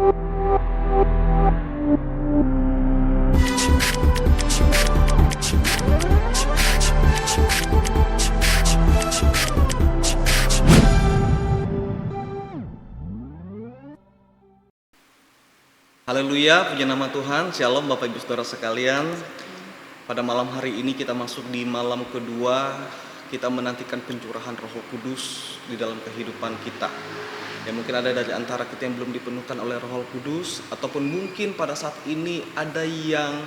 Haleluya, puji nama Tuhan. Shalom Bapak Ibu Saudara sekalian. Pada malam hari ini kita masuk di malam kedua. Kita menantikan pencurahan Roh Kudus di dalam kehidupan kita. Ya, mungkin ada dari antara kita yang belum dipenuhkan oleh Roh Kudus, ataupun mungkin pada saat ini ada yang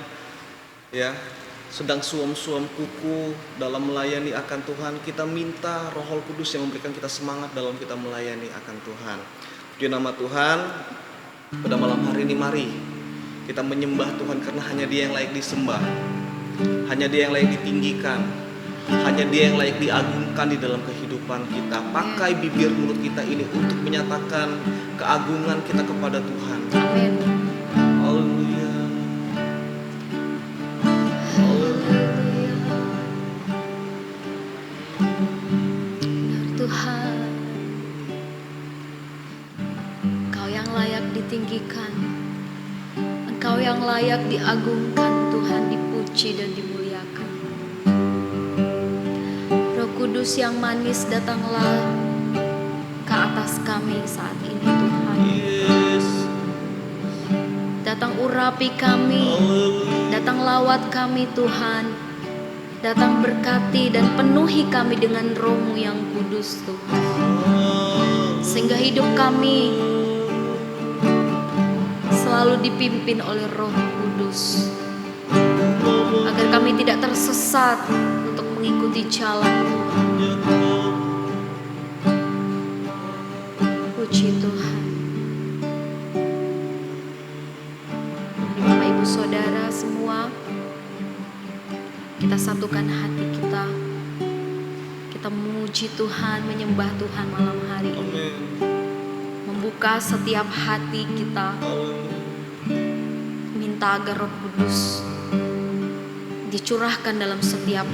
sedang suam-suam kuku dalam melayani akan Tuhan. Kita minta Roh Kudus yang memberikan kita semangat dalam kita melayani akan Tuhan. Puji nama Tuhan. Pada malam hari ini mari kita menyembah Tuhan, karena hanya Dia yang layak disembah, hanya Dia yang layak ditinggikan, hanya Dia yang layak diagungkan di dalam kehidupan kita. Pakai bibir mulut kita ini untuk menyatakan keagungan kita kepada Tuhan. Amin. Haleluya. Benar Tuhan, tinggikan, Engkau yang layak diagungkan Tuhan, dipuji dan dimuliakan. Roh Kudus yang manis, datanglah ke atas kami saat ini Tuhan. Yes. Datang urapi kami, datang lawat kami Tuhan, datang berkati dan penuhi kami dengan Roh-Mu yang kudus Tuhan, sehingga hidup kami selalu dipimpin oleh Roh Kudus, agar kami tidak tersesat untuk mengikuti jalan Tuhan. Puji Tuhan. Bapak Ibu Saudara semua, kita satukan hati kita. Kita memuji Tuhan, menyembah Tuhan malam hari ini. Membuka setiap hati kita, minta agar Roh Kudus dicurahkan dalam setiap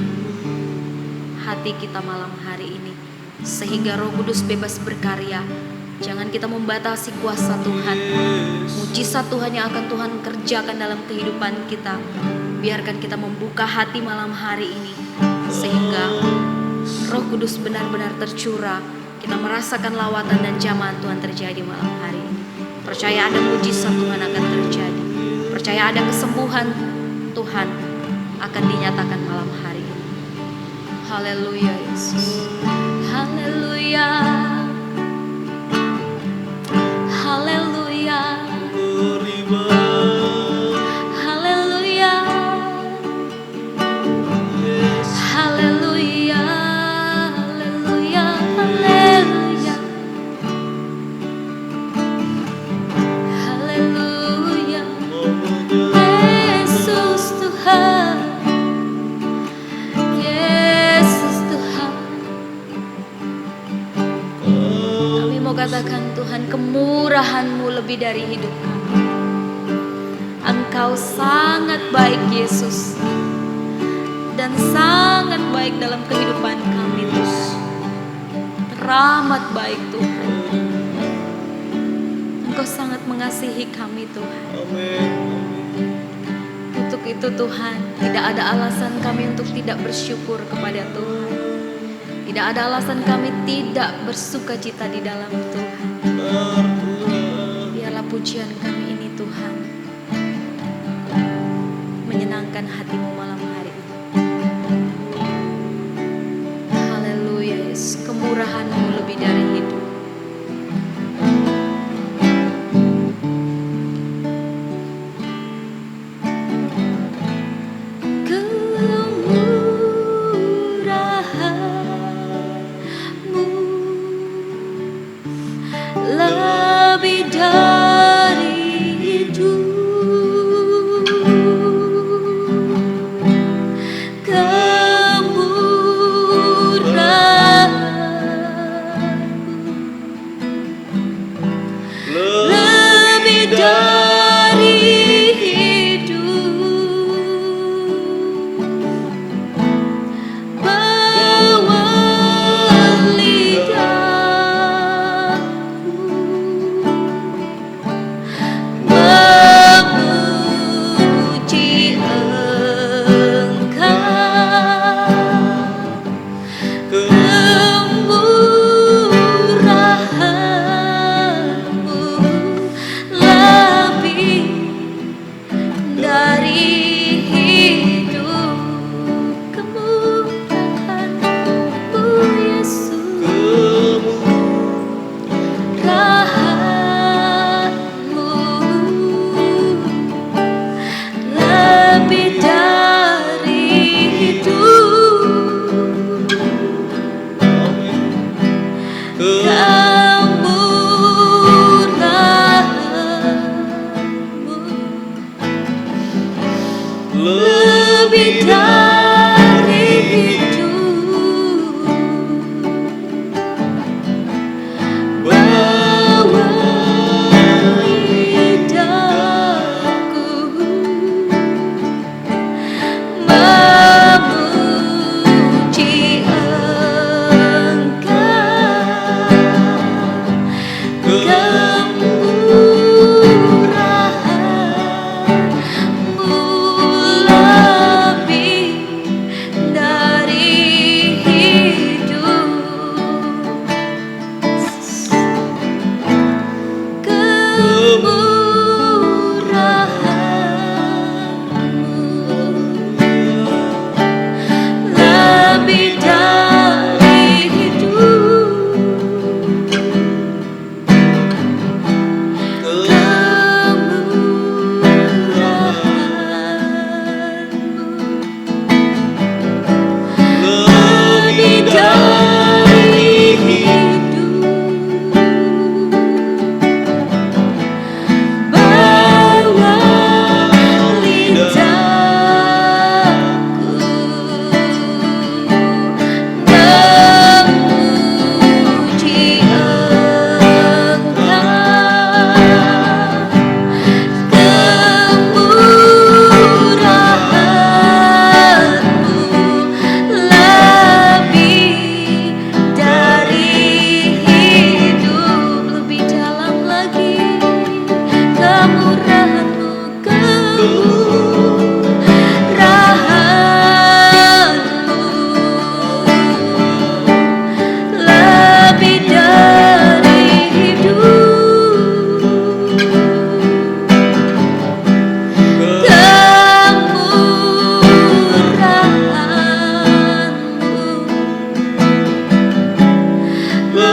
hati kita malam hari ini, sehingga Roh Kudus bebas berkarya. Jangan kita membatasi kuasa Tuhan, mujizat Tuhan yang akan Tuhan kerjakan dalam kehidupan kita. Biarkan kita membuka hati malam hari ini, sehingga Roh Kudus benar-benar tercurah. Kita merasakan lawatan dan jamahan Tuhan terjadi malam hari ini. Percaya ada mujizat Tuhan akan terjadi. Percaya ada kesembuhan Tuhan akan dinyatakan malam hari ini. Haleluya Yesus. Haleluya. Haleluya. Haleluya. Haleluya. Haleluya. Haleluya. Haleluya. Yesus Tuhan. Yesus Tuhan. Kami mau katakan Tuhan, kemurahan-Mu lebih dari hidup kami. Engkau sangat baik Yesus, dan sangat baik dalam kehidupan kami Tuhan. Teramat baik Tuhan. Engkau sangat mengasihi kami Tuhan. Untuk itu Tuhan, tidak ada alasan kami untuk tidak bersyukur kepada Tuhan. Tidak ada alasan kami tidak bersuka cita di dalam Tuhan. Biarlah pujian kami ini Tuhan menyenangkan hati-Mu malam hari ini. Haleluya Yesus, kemurahan-Mu lebih dari hidup. Kemurahan-Mu lebih dari lebih dari hidup, lebih dari hidup, bawa lidahku memuji Engkau, lebih dari hidup, lebih dalam lagi kemurahan-Mu, lebih dari hidup,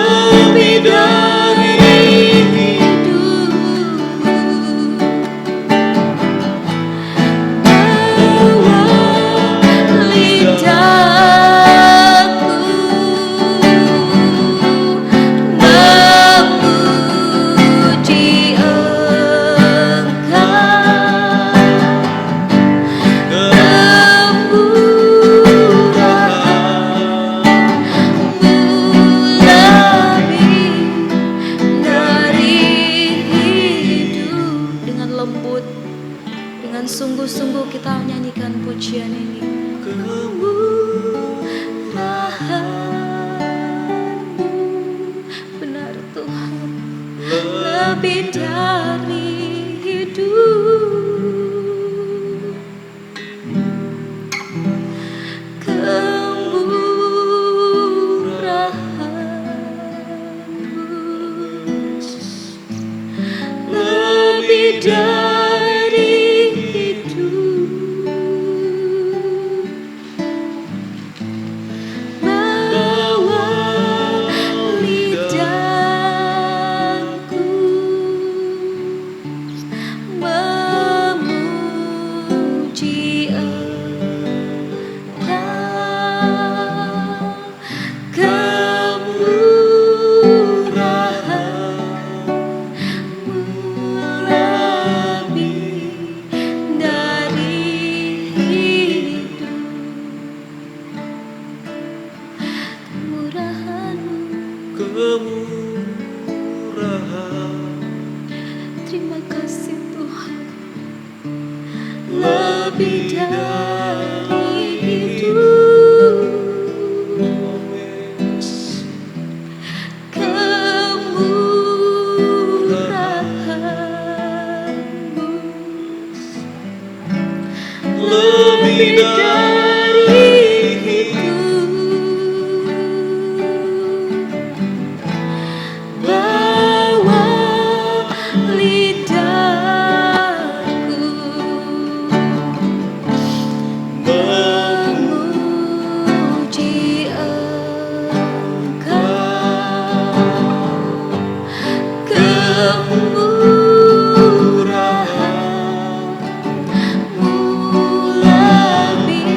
lebih dari hidup, bawa lidahku memuji Engkau, lebih dari hidup. Dengan lembut, dengan sungguh-sungguh kita nyanyikan pujian ini. Kemurahan-Mu, benar Tuhan, lebih dari hidup, kemurahan-Mu, lebih dari hidup, bawa lidahku memuji Engkau, kemurahan-Mu, lebih dari hidup, kemurahan-Mu. Terima kasih Tuhan, lebih dari hidup, kemurahan-Mu, lebih dari hidup, bawa lidahku memuji Engkau, kemurahan-Mu, lebih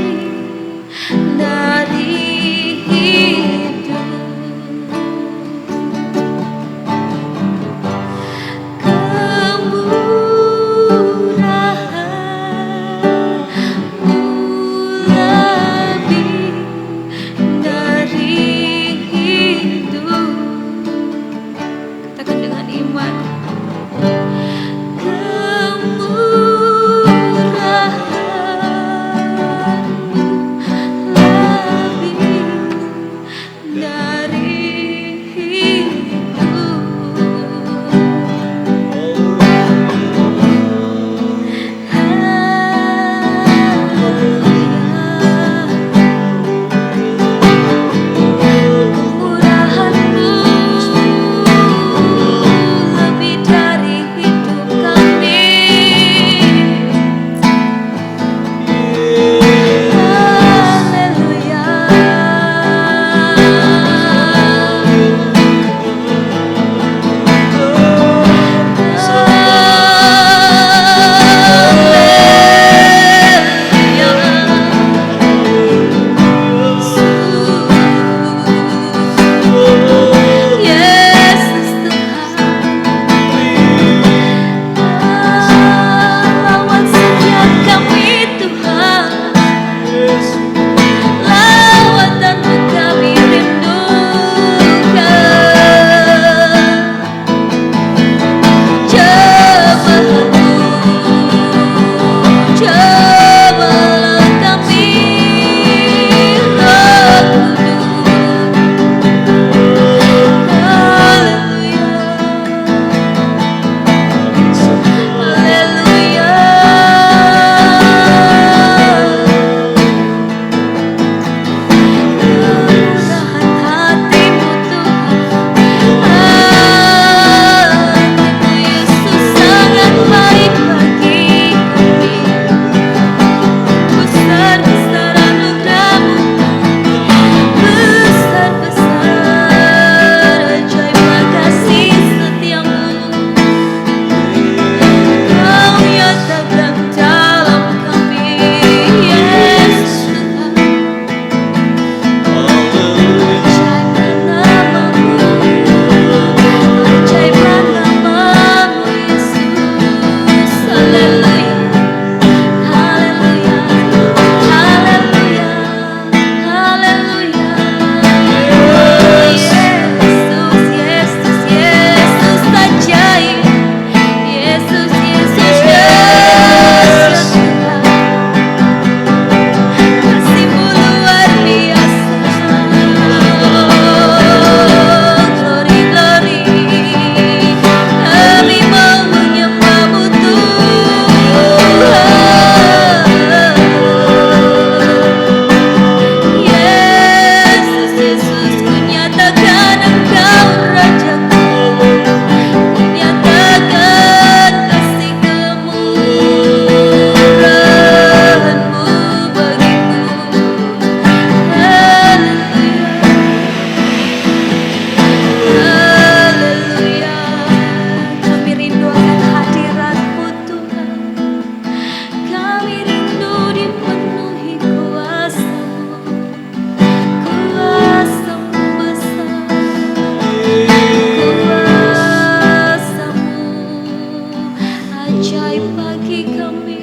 ajaib bagi kami.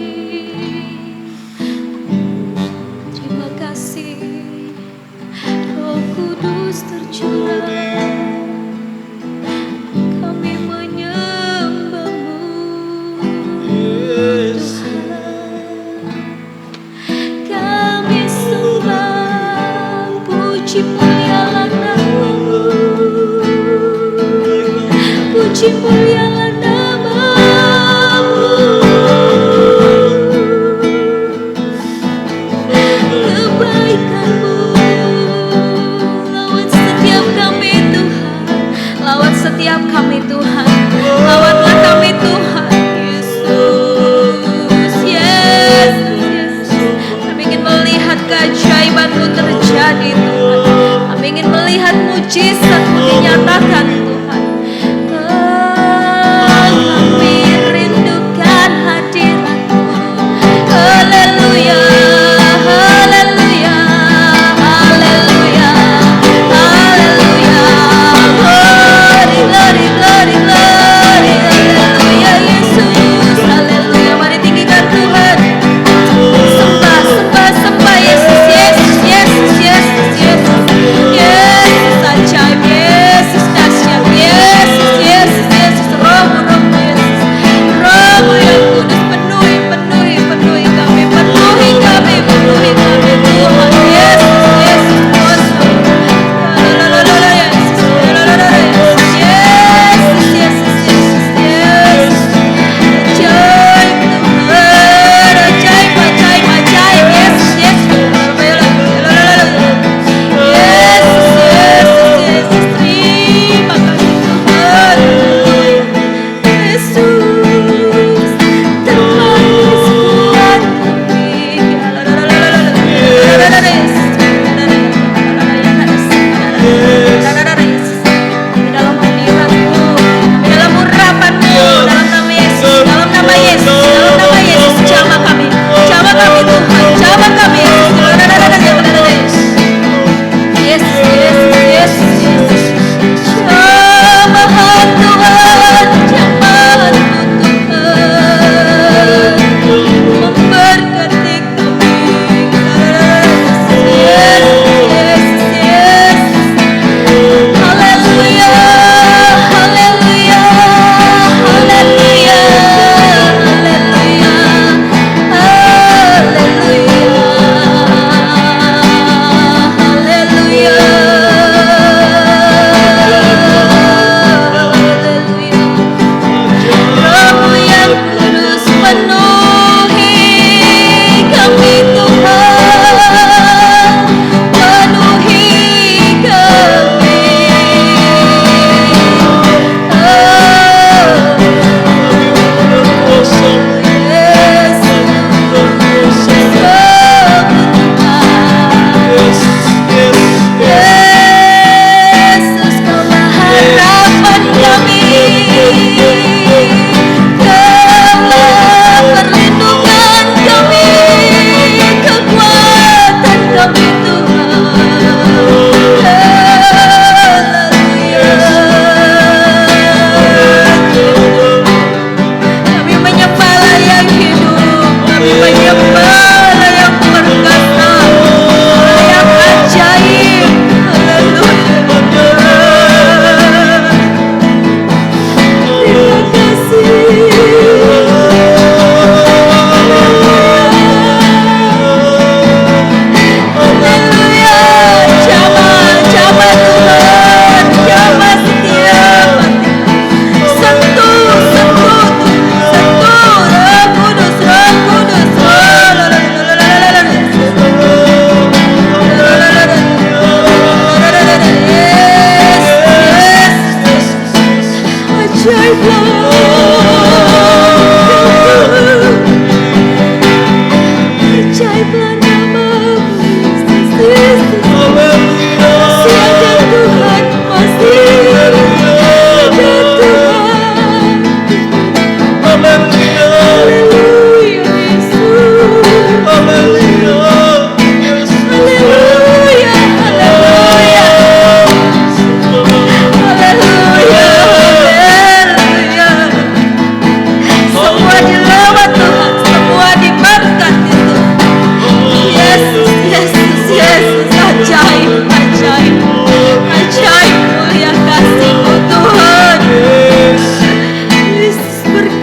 Terima kasih Roh Kudus tercurah, kami menyembah-Mu Tuhan. Kami sembah, puji mulialah nama-Mu, puji mulialah nama-Mu.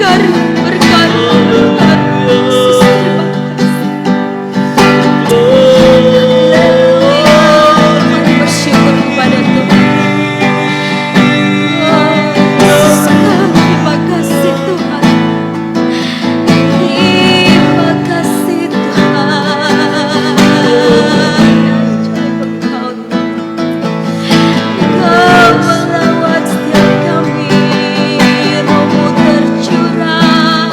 berkarya, berkarya Tuhan. Yesus, terima kasih. Mari bersyukur kepada Tuhan. Terima kasih Tuhan. Terima kasih Tuhan. Ajaib Engkau Tuhan. Engkau melawat setiap kami. Roh-Mu tercurah.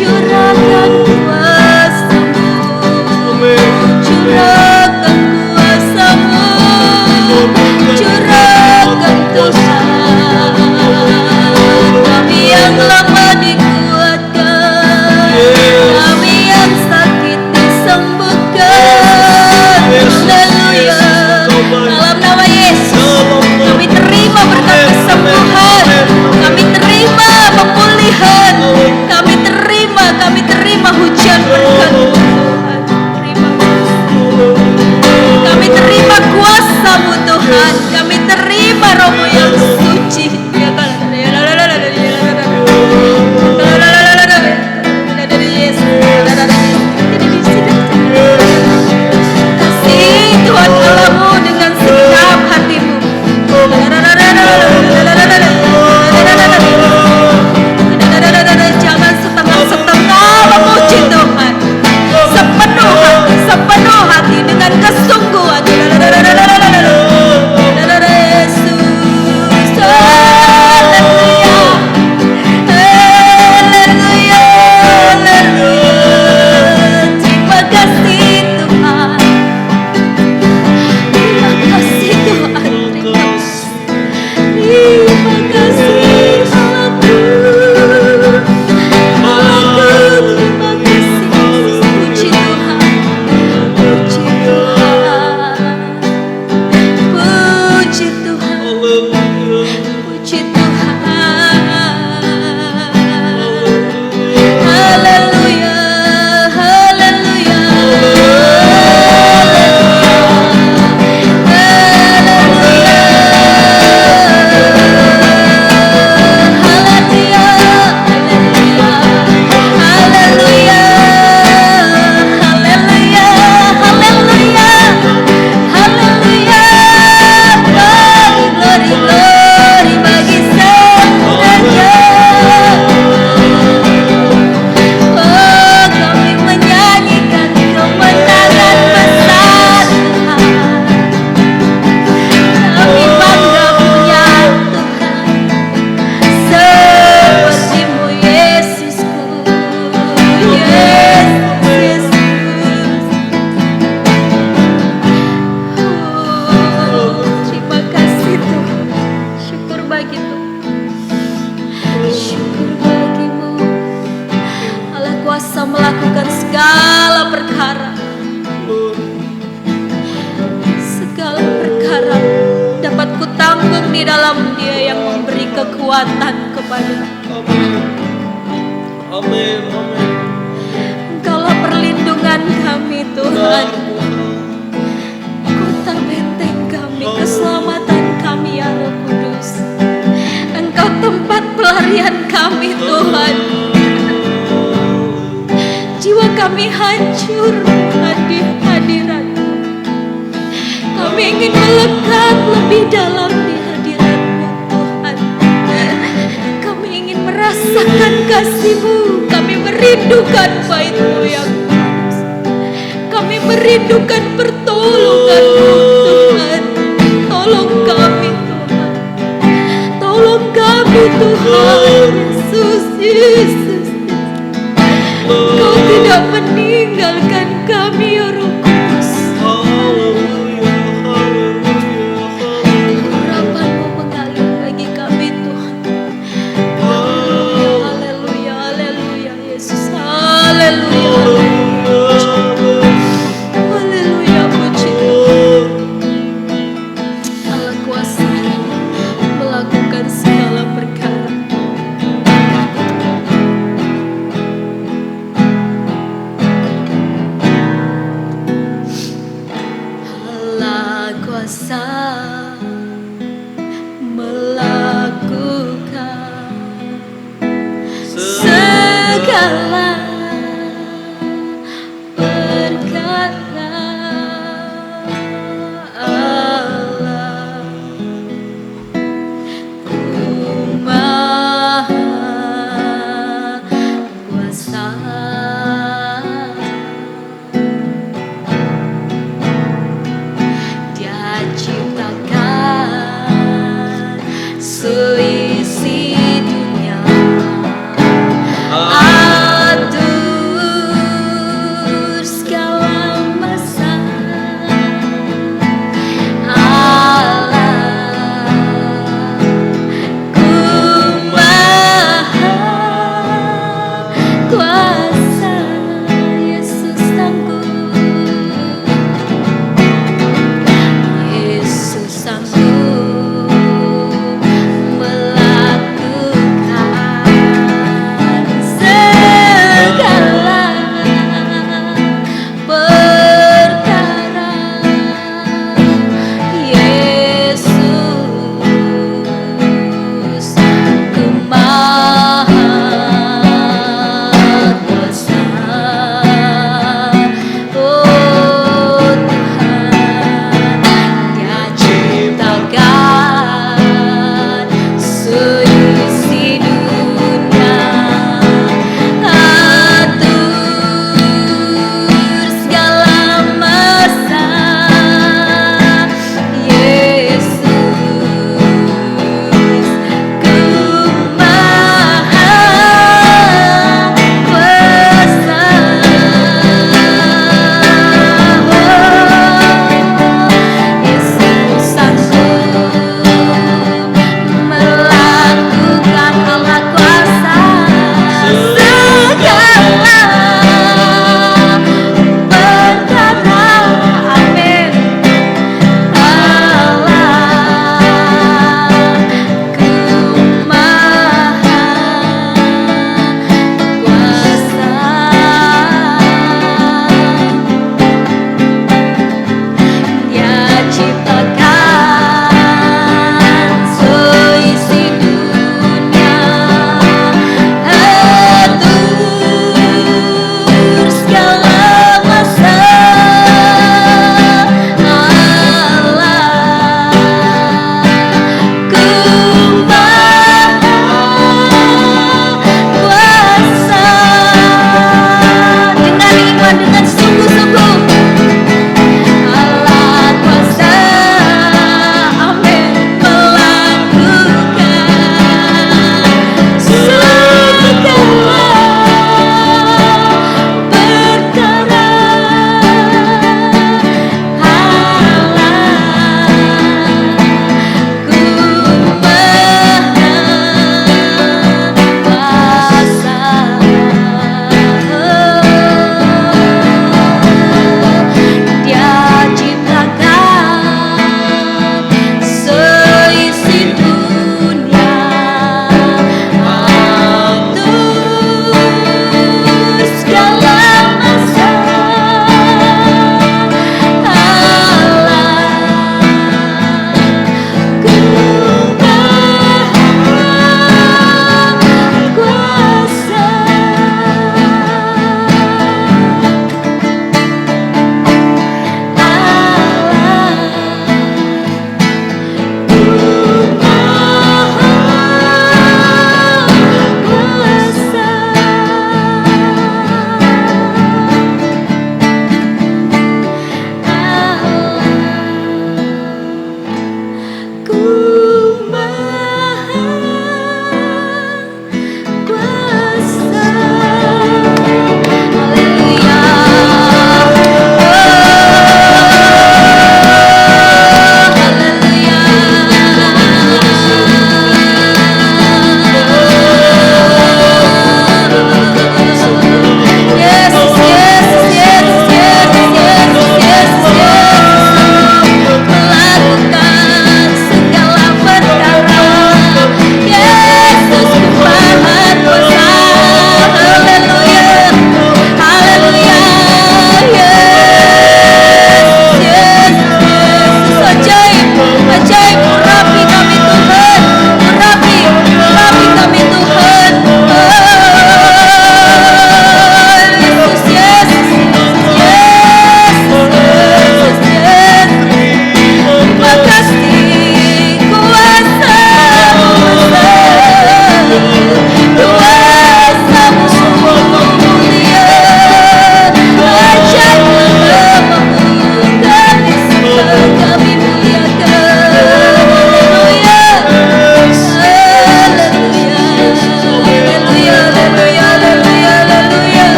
Curahkan kuasa-Mu. Curahkan kuasa-Mu. Curahkan Tuhan. Kami yang lemah dikuatkan, kami yang sakit disembuhkan. Haleluya. Dalam nama Yesus, kami terima berkat kesembuhan, kami terima pemulihan, kami terima hujan berkat Tuhan. Terima kasih. Kami terima kuasa-Mu Tuhan, kami terima Roh-Mu yang suci. Kasih Tuhan Allah-Mu dengan segenap hatimu. Jangan setengah-setengah memuji Tuhan. Sepenuh hati dengan kesungguhan. Yesus, haleluya, haleluya, haleluya. Terima kasih Tuhan. Terima kasih Tuhan. Terima kasih Allahku. Allahku, terima kasih. Puji Tuhan. Puji Tuhan. Puji Tuhan. Puji Tuhan. Haleluya. Haleluya. Kami menyanyikan kemenangan besar Tuhan. Kami bangga punya Tuhan seperti-Mu Yesusku. Yesus. Terima kasih Tuhan. Syukur bagi-Mu. Syukur bagi-Mu. Allah kuasa melakukan segala perkara. Segala perkara dapat kutanggung di dalam Dia yang memberi kekuatan kepada. Amin, amin. Engkaulah perlindungan kami Tuhan. Kota benteng kami, keselamatan kami ya Roh Kudus. Engkau tempat pelarian kami Tuhan. Jiwa kami hancur di hadirat-Mu. Kami ingin melekat lebih dalam di hadirat-Mu Tuhan. Kami ingin merasakan kasih-Mu. Kami merindukan bait-Mu yang kudus. Kami merindukan pertolongan-Mu Tuhan. Tolong kami Tuhan. Tolong kami Tuhan. Yesus, Yesus. Kau tidak meninggalkan kami ya Roh Kudus. Harapan-Mu mengalir bagi kami Tuhan. Haleluya, haleluya Yesus. Haleluya. Haleluya, puji Tuhan. Allah kuasa melakukan segala perkara.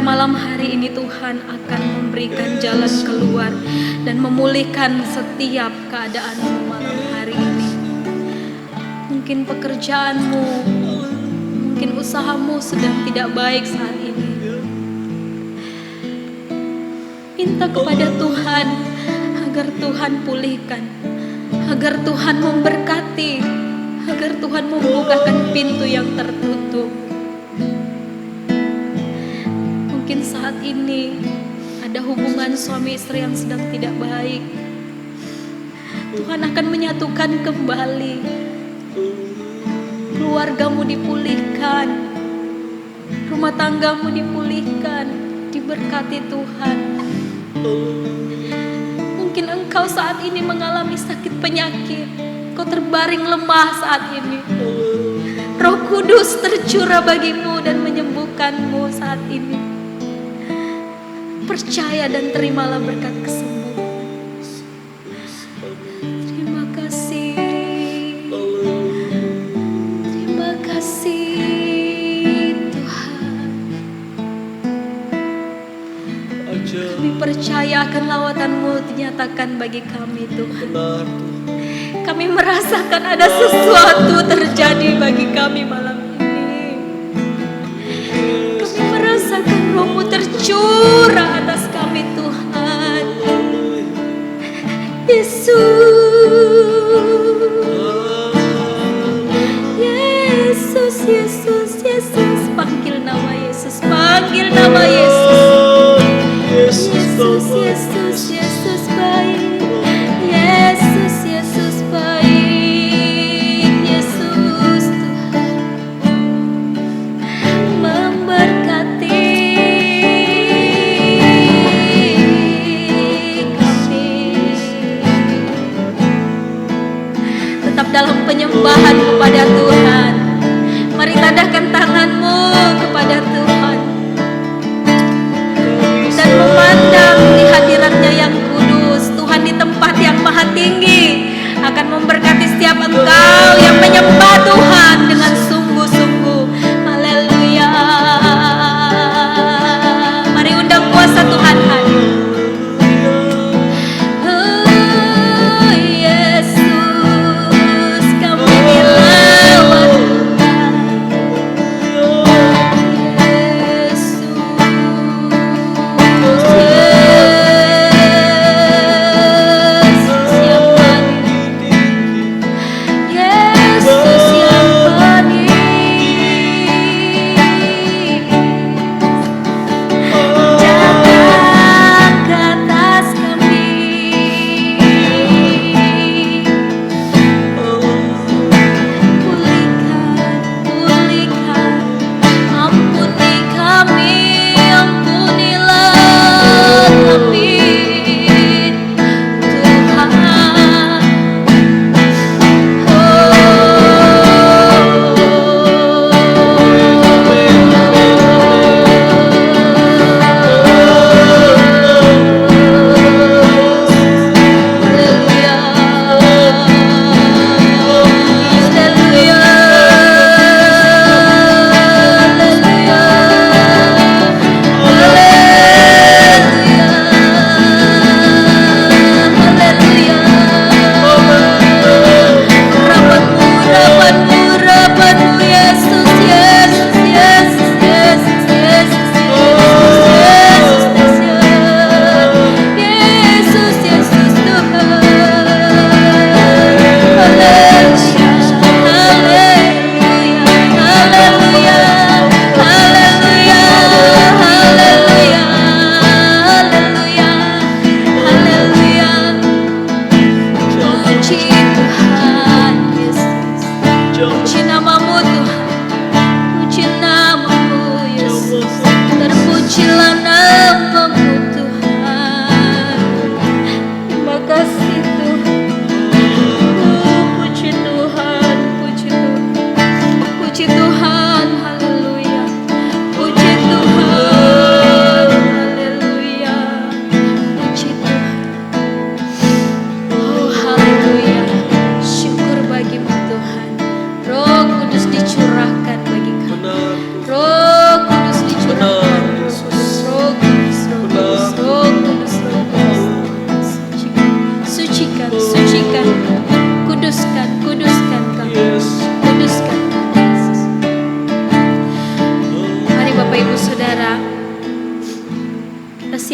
malam hari ini Tuhan akan memberikan jalan keluar dan memulihkan setiap keadaanmu malam hari ini. Mungkin pekerjaanmu, mungkin usahamu sedang tidak baik saat ini. Minta kepada Tuhan agar Tuhan pulihkan, agar Tuhan memberkati, agar Tuhan membukakan pintu yang tertutup. Mungkin saat ini ada hubungan suami istri yang sedang tidak baik. Tuhan akan menyatukan kembali. Keluargamu dipulihkan, rumah tanggamu dipulihkan, diberkati Tuhan. Mungkin engkau saat ini mengalami sakit penyakit, kau terbaring lemah saat ini. Roh Kudus tercurah bagimu dan menyembuhkanmu saat ini. Percaya dan terimalah berkat kesembuhan. Terima kasih. Terima kasih Tuhan. Kami percaya akan lawatan-Mu dinyatakan bagi kami Tuhan. Kami merasakan ada sesuatu terjadi bagi kami malam ini. Kami merasakan Roh-Mu tercurah atas kami Tuhan. Yesus, Yesus, Yesus, panggil nama Yesus, panggil nama Yesus. Yesus, Yesus, Yesus baik. Yesus, Yesus baik. Yesus Tuhan memberkati.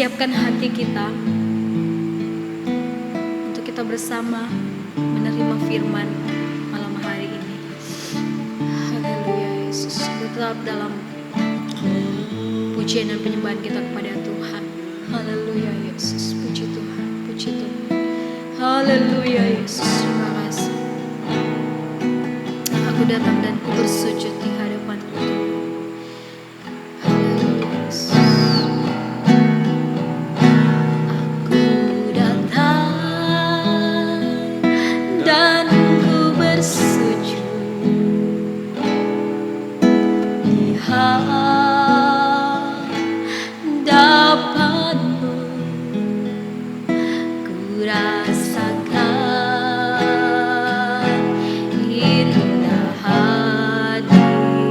siapkan hati kita untuk kita bersama menerima firman malam hari ini. Haleluya Yesus. Tetap dalam pujian dan penyembahan kita kepada Tuhan. Haleluya Yesus. Puji Tuhan, puji Tuhan. Haleluya Yesus. Terima kasih. Aku datang dan ku bersujud di hadapan-Mu Tuhan. Haleluya Yesus. Aku datang dan ku bersujud di hadapan-Mu. Ku rasakan indah hadirat-Mu.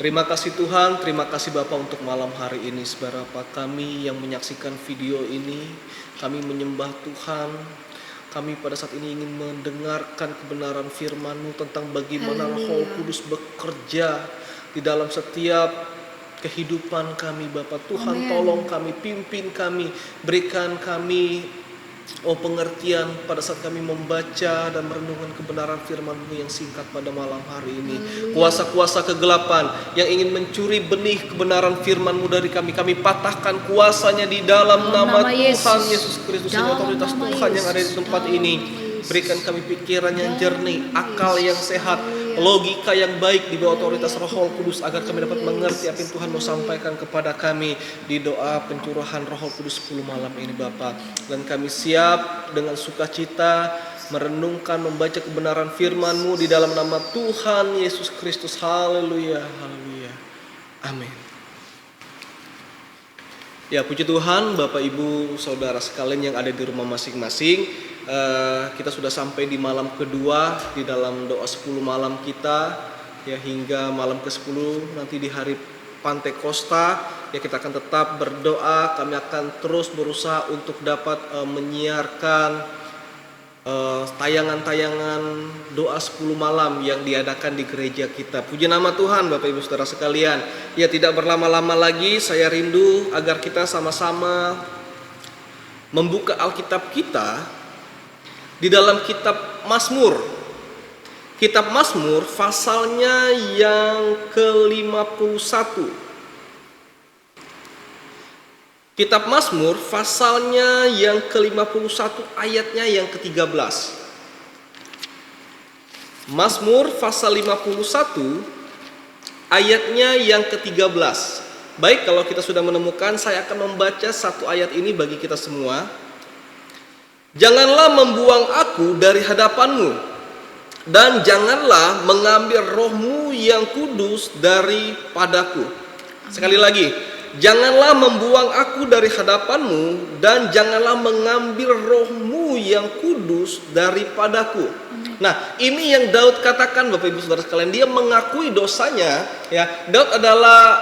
Terima kasih Tuhan, terima kasih Bapa untuk malam hari ini. Seberapa kami yang menyaksikan video ini, kami menyembah Tuhan. Kami pada saat ini ingin mendengarkan kebenaran firman-Mu tentang bagaimana Roh Kudus bekerja di dalam setiap kehidupan kami Bapa. Tuhan, tolong kami, pimpin kami, berikan kami pengertian pada saat kami membaca dan merenungkan kebenaran firman-Mu yang singkat pada malam hari ini. Kuasa-kuasa kegelapan yang ingin mencuri benih kebenaran firman-Mu dari kami, kami patahkan kuasanya di dalam nama Tuhan Yesus Kristus. Otoritas Tuhan yang ada di tempat ini, berikan kami pikiran yang jernih, akal yang sehat, logika yang baik di bawah otoritas Roh Kudus, agar kami dapat mengerti apa yang Tuhan mau sampaikan kepada kami di doa pencurahan Roh Kudus 10 malam ini Bapa. Dan kami siap dengan sukacita merenungkan, membaca kebenaran firman-Mu di dalam nama Tuhan Yesus Kristus. Haleluya, haleluya, amin. Ya, puji Tuhan, Bapak Ibu Saudara sekalian yang ada di rumah masing-masing. Kita sudah sampai di malam kedua di dalam doa 10 malam kita, ya, hingga malam ke-10 nanti di hari Pantekosta. Ya, kita akan tetap berdoa. Kami akan terus berusaha untuk dapat menyiarkan tayangan-tayangan doa 10 malam yang diadakan di gereja kita. Puji nama Tuhan Bapak Ibu Saudara sekalian. Ya, tidak berlama-lama lagi, saya rindu agar kita sama-sama membuka Alkitab kita di dalam kitab Mazmur. Kitab Mazmur pasalnya yang ke-51. Kitab Mazmur pasalnya yang ke-51 ayatnya yang ke-13. Mazmur pasal 51 ayatnya yang ke-13. Baik, kalau kita sudah menemukan, saya akan membaca satu ayat ini bagi kita semua. Janganlah membuang aku dari hadapan-Mu, dan janganlah mengambil Roh-Mu yang kudus daripadaku. Sekali lagi, janganlah membuang aku dari hadapan-Mu, dan janganlah mengambil Roh-Mu yang kudus daripadaku. Nah, ini yang Daud katakan Bapak Ibu Saudara sekalian. Dia mengakui dosanya, ya. Daud adalah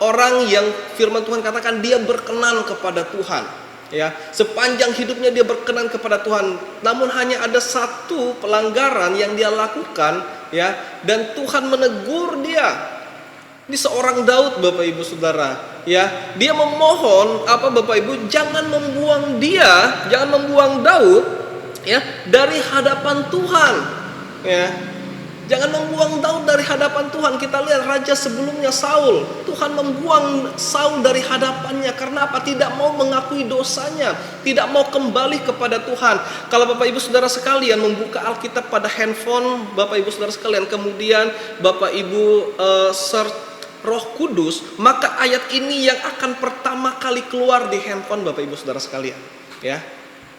orang yang firman Tuhan katakan dia berkenan kepada Tuhan. Ya, sepanjang hidupnya dia berkenan kepada Tuhan. Namun hanya ada satu pelanggaran yang dia lakukan, ya, dan Tuhan menegur dia. Ini seorang Daud Bapak Ibu Saudara, ya. Dia memohon Bapak Ibu, jangan membuang dia, jangan membuang Daud, ya, dari hadapan Tuhan, ya. Jangan membuang Daud dari hadapan Tuhan. Kita lihat raja sebelumnya Saul, Tuhan membuang Saul dari hadapannya karena apa? Tidak mau mengakui dosanya, tidak mau kembali kepada Tuhan. Kalau Bapak Ibu Saudara sekalian membuka Alkitab pada handphone Bapak Ibu Saudara sekalian, kemudian Bapak Ibu search Roh Kudus, maka ayat ini yang akan pertama kali keluar di handphone Bapak Ibu Saudara sekalian, ya.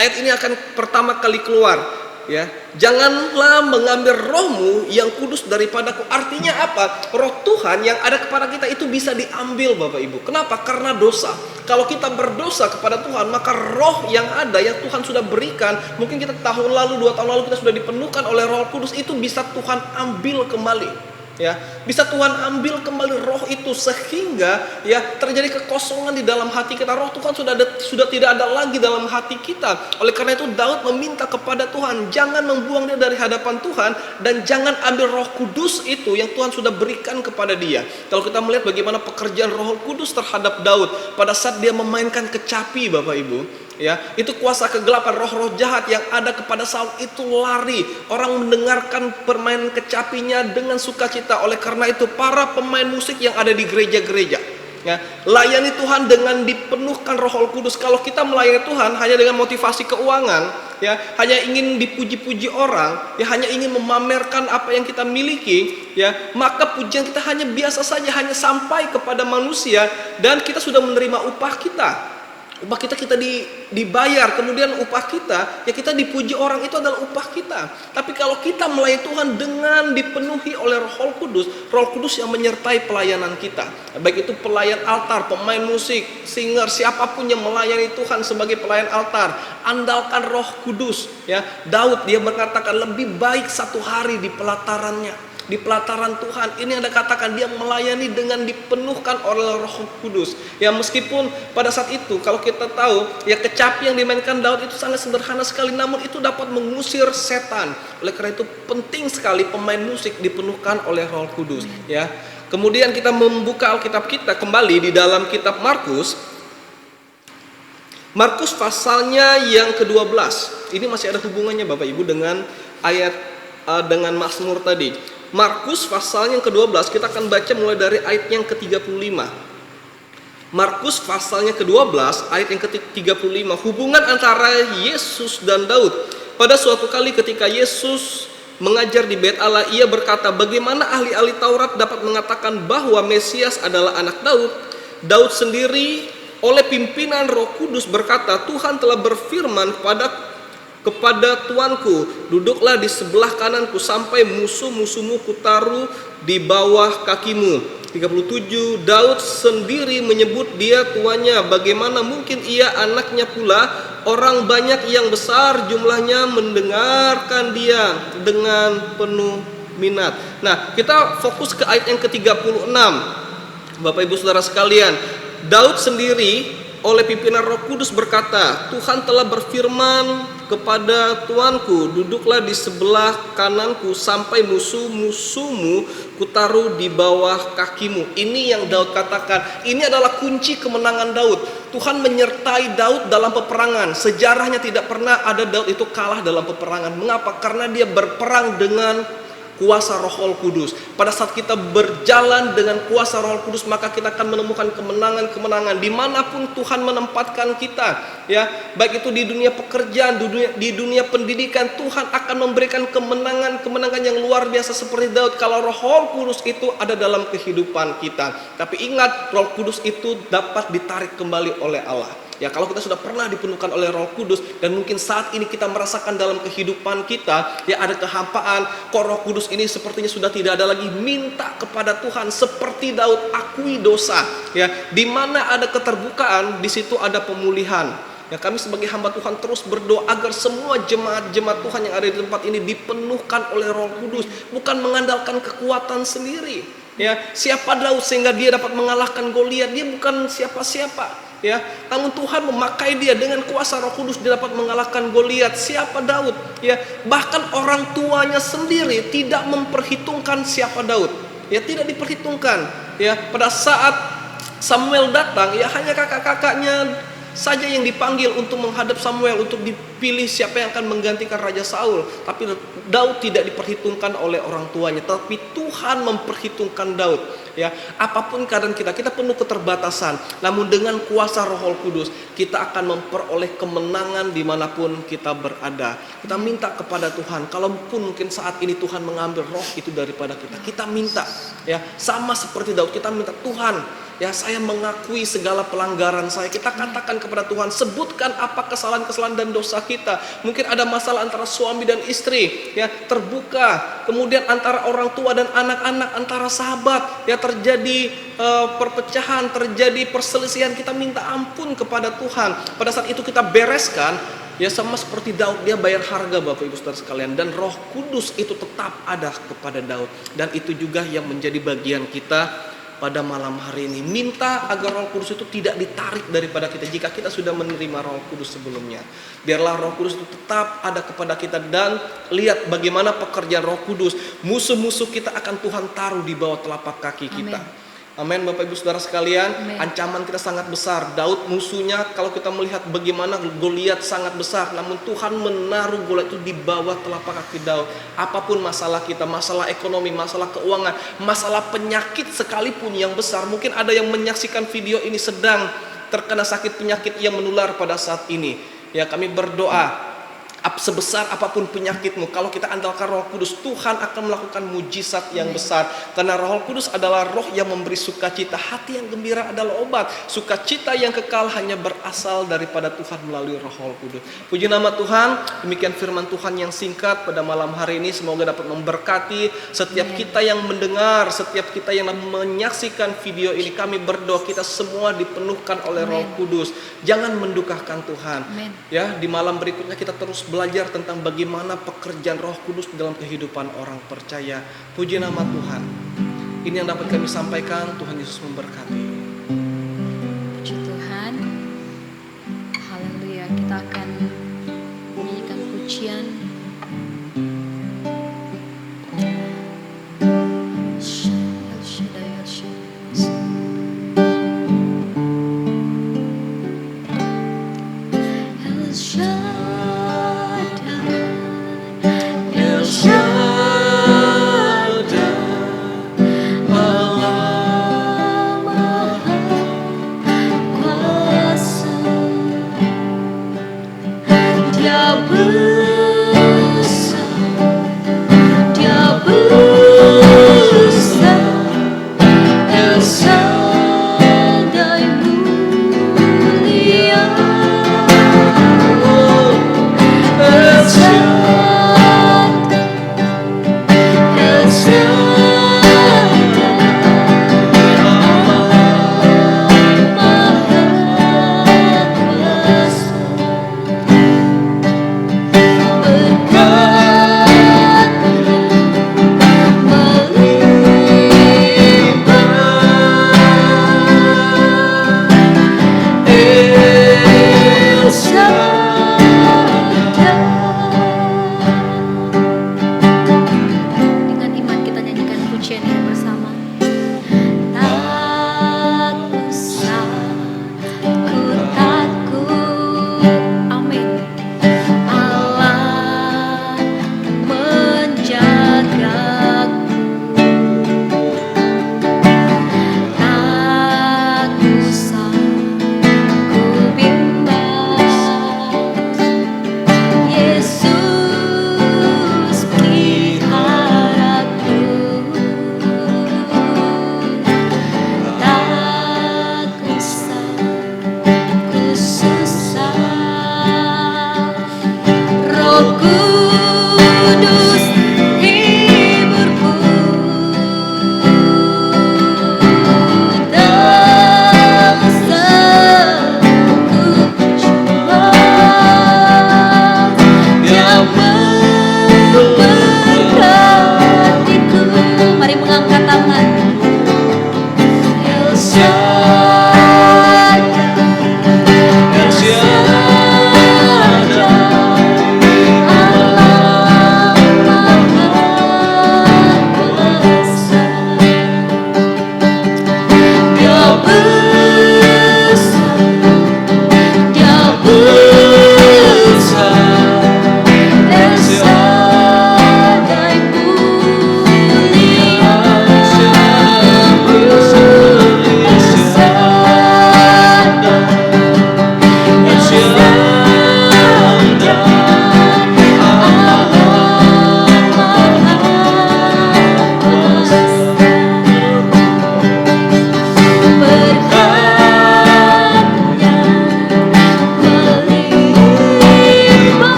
Ayat ini akan pertama kali keluar. Ya, janganlah mengambil Roh-Mu yang kudus daripadaku. Artinya apa? Roh Tuhan yang ada kepada kita itu bisa diambil Bapak Ibu. Kenapa? Karena dosa. Kalau kita berdosa kepada Tuhan, maka roh yang ada yang Tuhan sudah berikan, mungkin kita tahun lalu, 2 tahun lalu kita sudah dipenuhkan oleh Roh Kudus, itu bisa Tuhan ambil kembali. Ya, bisa Tuhan ambil kembali roh itu sehingga ya terjadi kekosongan di dalam hati kita. Roh Tuhan sudah tidak ada lagi dalam hati kita. Oleh karena itu Daud meminta kepada Tuhan, jangan membuang dia dari hadapan Tuhan, dan jangan ambil Roh Kudus itu yang Tuhan sudah berikan kepada dia. Kalau kita melihat bagaimana pekerjaan Roh Kudus terhadap Daud pada saat dia memainkan kecapi Bapak Ibu, ya, itu kuasa kegelapan, roh-roh jahat yang ada kepada Saul itu lari. Orang mendengarkan permainan kecapinya dengan sukacita. Oleh karena itu para pemain musik yang ada di gereja-gereja, ya, layani Tuhan dengan dipenuhkan Roh Kudus. Kalau kita melayani Tuhan hanya dengan motivasi keuangan, ya, hanya ingin dipuji-puji orang, ya, hanya ingin memamerkan apa yang kita miliki, ya, maka pujian kita hanya biasa saja, hanya sampai kepada manusia, dan kita sudah menerima upah kita. Upah kita dibayar, kemudian upah kita, ya, kita dipuji orang, itu adalah upah kita. Tapi kalau kita melayani Tuhan dengan dipenuhi oleh Roh Kudus yang menyertai pelayanan kita, baik itu pelayan altar, pemain musik, singer, siapapun yang melayani Tuhan sebagai pelayan altar, andalkan Roh Kudus, ya. Daud dia berkatakan lebih baik 1 hari di pelatarannya di pelataran Tuhan. Ini ada katakan dia melayani dengan dipenuhkan oleh Roh Kudus. Ya meskipun pada saat itu kalau kita tahu ya kecapi yang dimainkan Daud itu sangat sederhana sekali, namun itu dapat mengusir setan. Oleh karena itu penting sekali pemain musik dipenuhkan oleh Roh Kudus. Ya. Kemudian kita membuka Alkitab kita kembali di dalam kitab Markus. Markus pasalnya yang ke-12. Ini masih ada hubungannya Bapak Ibu dengan ayat dengan Mazmur tadi. Markus pasalnya yang ke-12, kita akan baca mulai dari ayat yang ke-35. Markus pasalnya ke-12 ayat yang ke-35, hubungan antara Yesus dan Daud. Pada suatu kali ketika Yesus mengajar di Bait Allah, ia berkata, bagaimana ahli-ahli Taurat dapat mengatakan bahwa Mesias adalah anak Daud? Daud sendiri oleh pimpinan Roh Kudus berkata, Tuhan telah berfirman kepada Tuanku, duduklah di sebelah kananku sampai musuh-musuhmu kutaruh di bawah kakimu. 37, Daud sendiri menyebut dia tuannya, bagaimana mungkin ia anaknya pula? Orang banyak yang besar jumlahnya mendengarkan dia dengan penuh minat. Nah, kita fokus ke ayat yang ke-36. Bapak Ibu Saudara sekalian, Daud sendiri oleh pimpinan Roh Kudus berkata, Tuhan telah berfirman kepada Tuanku, duduklah di sebelah kananku sampai musuh-musuhmu kutaruh di bawah kakimu. Ini yang Daud katakan. Ini adalah kunci kemenangan Daud. Tuhan menyertai Daud dalam peperangan. Sejarahnya tidak pernah ada Daud itu kalah dalam peperangan. Mengapa? Karena dia berperang dengan kuasa Roh Kudus. Pada saat kita berjalan dengan kuasa Roh Kudus, maka kita akan menemukan kemenangan-kemenangan dimanapun Tuhan menempatkan kita. Ya, baik itu di dunia pekerjaan, di dunia pendidikan, Tuhan akan memberikan kemenangan-kemenangan yang luar biasa seperti Daud kalau Roh Kudus itu ada dalam kehidupan kita. Tapi ingat, Roh Kudus itu dapat ditarik kembali oleh Allah. Ya, kalau kita sudah pernah dipenuhkan oleh Roh Kudus dan mungkin saat ini kita merasakan dalam kehidupan kita ya ada kehampaan, kok Roh Kudus ini sepertinya sudah tidak ada lagi, minta kepada Tuhan seperti Daud, akui dosa. Ya, di mana ada keterbukaan, di situ ada pemulihan. Ya, kami sebagai hamba Tuhan terus berdoa agar semua jemaat-jemaat Tuhan yang ada di tempat ini dipenuhkan oleh Roh Kudus, bukan mengandalkan kekuatan sendiri. Ya, siapa Daud sehingga dia dapat mengalahkan Goliat? Dia bukan siapa-siapa. Ya, namun Tuhan memakai dia dengan kuasa Roh Kudus, dia dapat mengalahkan Goliat. Siapa Daud? Ya, bahkan orang tuanya sendiri tidak memperhitungkan siapa Daud. Ya, tidak diperhitungkan. Ya, pada saat Samuel datang, ya hanya kakak-kakaknya saja yang dipanggil untuk menghadap Samuel, untuk dipilih siapa yang akan menggantikan Raja Saul. Tapi Daud tidak diperhitungkan oleh orang tuanya, tapi Tuhan memperhitungkan Daud. Ya, apapun keadaan kita penuh keterbatasan, namun dengan kuasa Roh Kudus kita akan memperoleh kemenangan dimanapun kita berada. Kita minta kepada Tuhan, kalaupun mungkin saat ini Tuhan mengambil roh itu daripada kita minta. Ya, sama seperti Daud, kita minta Tuhan. Ya, saya mengakui segala pelanggaran saya. Kita katakan kepada Tuhan, sebutkan apa kesalahan-kesalahan dan dosa kita. Mungkin ada masalah antara suami dan istri, ya, terbuka. Kemudian antara orang tua dan anak-anak, antara sahabat, ya, terjadi perpecahan, terjadi perselisihan. Kita minta ampun kepada Tuhan. Pada saat itu kita bereskan. Ya, sama seperti Daud, dia bayar harga Bapak Ibu Saudara sekalian. Dan Roh Kudus itu tetap ada kepada Daud. Dan itu juga yang menjadi bagian kita pada malam hari ini. Minta agar Roh Kudus itu tidak ditarik daripada kita jika kita sudah menerima Roh Kudus sebelumnya. Biarlah Roh Kudus itu tetap ada kepada kita. Dan lihat bagaimana pekerjaan Roh Kudus. Musuh-musuh kita akan Tuhan taruh di bawah telapak kaki kita. Amin Bapak Ibu Saudara sekalian. Amen. Ancaman kita sangat besar. Daud musuhnya, kalau kita melihat bagaimana Goliat sangat besar, namun Tuhan menaruh Goliat itu di bawah telapak kaki Daud. Apapun masalah kita, masalah ekonomi, masalah keuangan, masalah penyakit sekalipun yang besar. Mungkin ada yang menyaksikan video ini sedang terkena sakit penyakit yang menular pada saat ini. Ya, kami berdoa, sebesar apapun penyakitmu, kalau kita andalkan Roh Kudus, Tuhan akan melakukan mujizat yang besar. Karena Roh Kudus adalah roh yang memberi sukacita. Hati yang gembira adalah obat. Sukacita yang kekal hanya berasal daripada Tuhan melalui Roh Kudus. Puji nama Tuhan. Demikian firman Tuhan yang singkat pada malam hari ini. Semoga dapat memberkati setiap kita yang mendengar, setiap kita yang menyaksikan video ini. Kami berdoa kita semua dipenuhkan oleh Roh Kudus. Jangan mendukakan Tuhan. Ya, di malam berikutnya kita terus belajar tentang bagaimana pekerjaan Roh Kudus dalam kehidupan orang percaya. Puji nama Tuhan. Ini yang dapat kami sampaikan. Tuhan Yesus memberkati. Puji Tuhan. Haleluya. Kita akan menyanyikan pujian.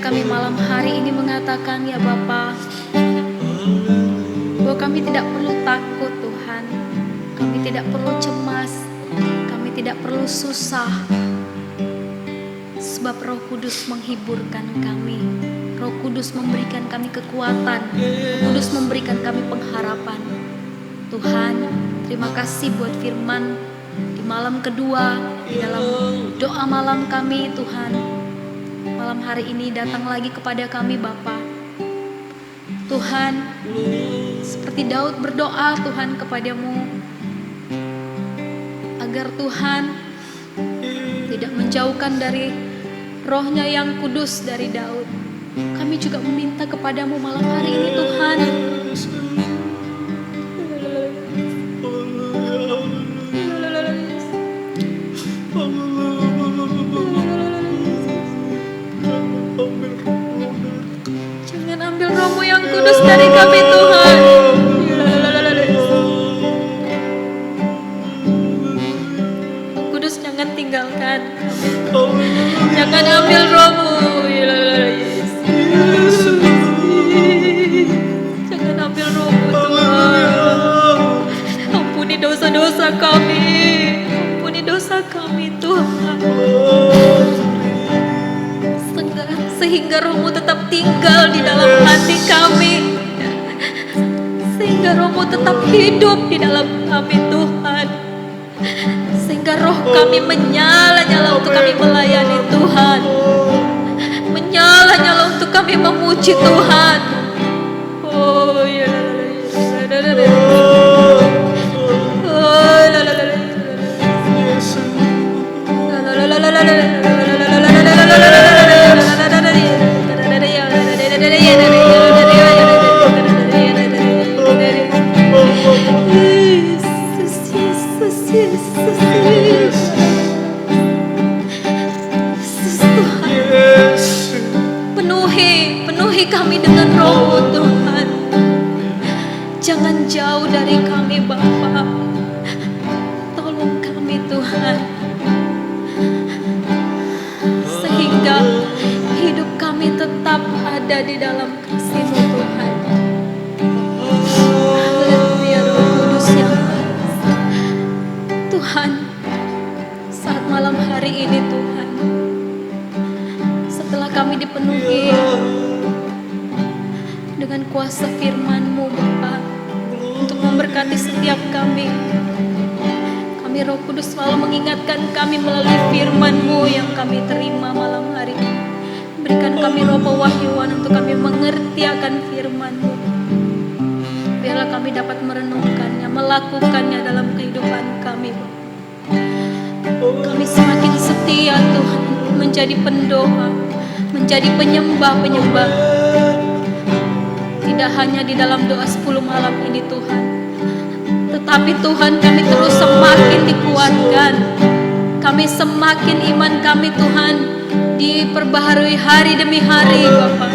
kami malam hari ini mengatakan ya Bapa, bahwa kami tidak perlu takut Tuhan, Kami tidak perlu cemas, kami tidak perlu susah, sebab Roh Kudus menghiburkan kami. Roh Kudus memberikan kami kekuatan, Roh Kudus memberikan kami pengharapan. Tuhan, terima kasih buat firman di malam kedua, di dalam doa malam kami. Tuhan, malam hari ini datang lagi kepada kami Bapa. Tuhan, seperti Daud berdoa Tuhan kepadamu, agar Tuhan tidak menjauhkan dari Roh-Nya yang kudus dari Daud. Kami juga meminta kepadamu malam hari ini Tuhan. Jangan ambil Roh-Mu yang kudus dari kami Tuhan. Roh Kudus jangan tinggalkan kami. Jangan ambil Roh-Mu. Jangan ambil Roh-Mu Tuhan. Ampuni dosa-dosa kami. Ampuni dosa kami Tuhan. Sehingga Roh-Mu tetap tinggal di dalam hati kami. Sehingga Roh-Mu tetap hidup di dalam kami Tuhan. Sehingga roh kami menyala-nyala untuk kami melayani Tuhan. Menyala-nyala untuk kami memuji Tuhan. Oh ya. Penuhi kami dengan Roh-Mu Tuhan. Jangan jauh dari kami Bapa. Tolong kami Tuhan, sehingga hidup kami tetap ada di dalam kasih-Mu Tuhan. Haleluya Roh Kudus yang kuasa. Tuhan, saat malam hari ini Tuhan, setelah kami dipenuhi dengan kuasa firman-Mu Bapa untuk memberkati setiap kami. Kami Roh Kudus selalu mengingatkan kami melalui firman-Mu yang kami terima malam hari ini. Berikan kami roh pewahyuan untuk kami mengerti akan firman-Mu. Biarlah kami dapat merenungkannya, melakukannya dalam kehidupan kami Bapa. Kami semakin setia Tuhan, menjadi pendoa, menjadi penyembah-penyembah. Tidak hanya di dalam doa 10 malam ini Tuhan, tetapi Tuhan kami terus semakin dikuatkan. Kami semakin iman kami Tuhan diperbaharui hari demi hari Bapa,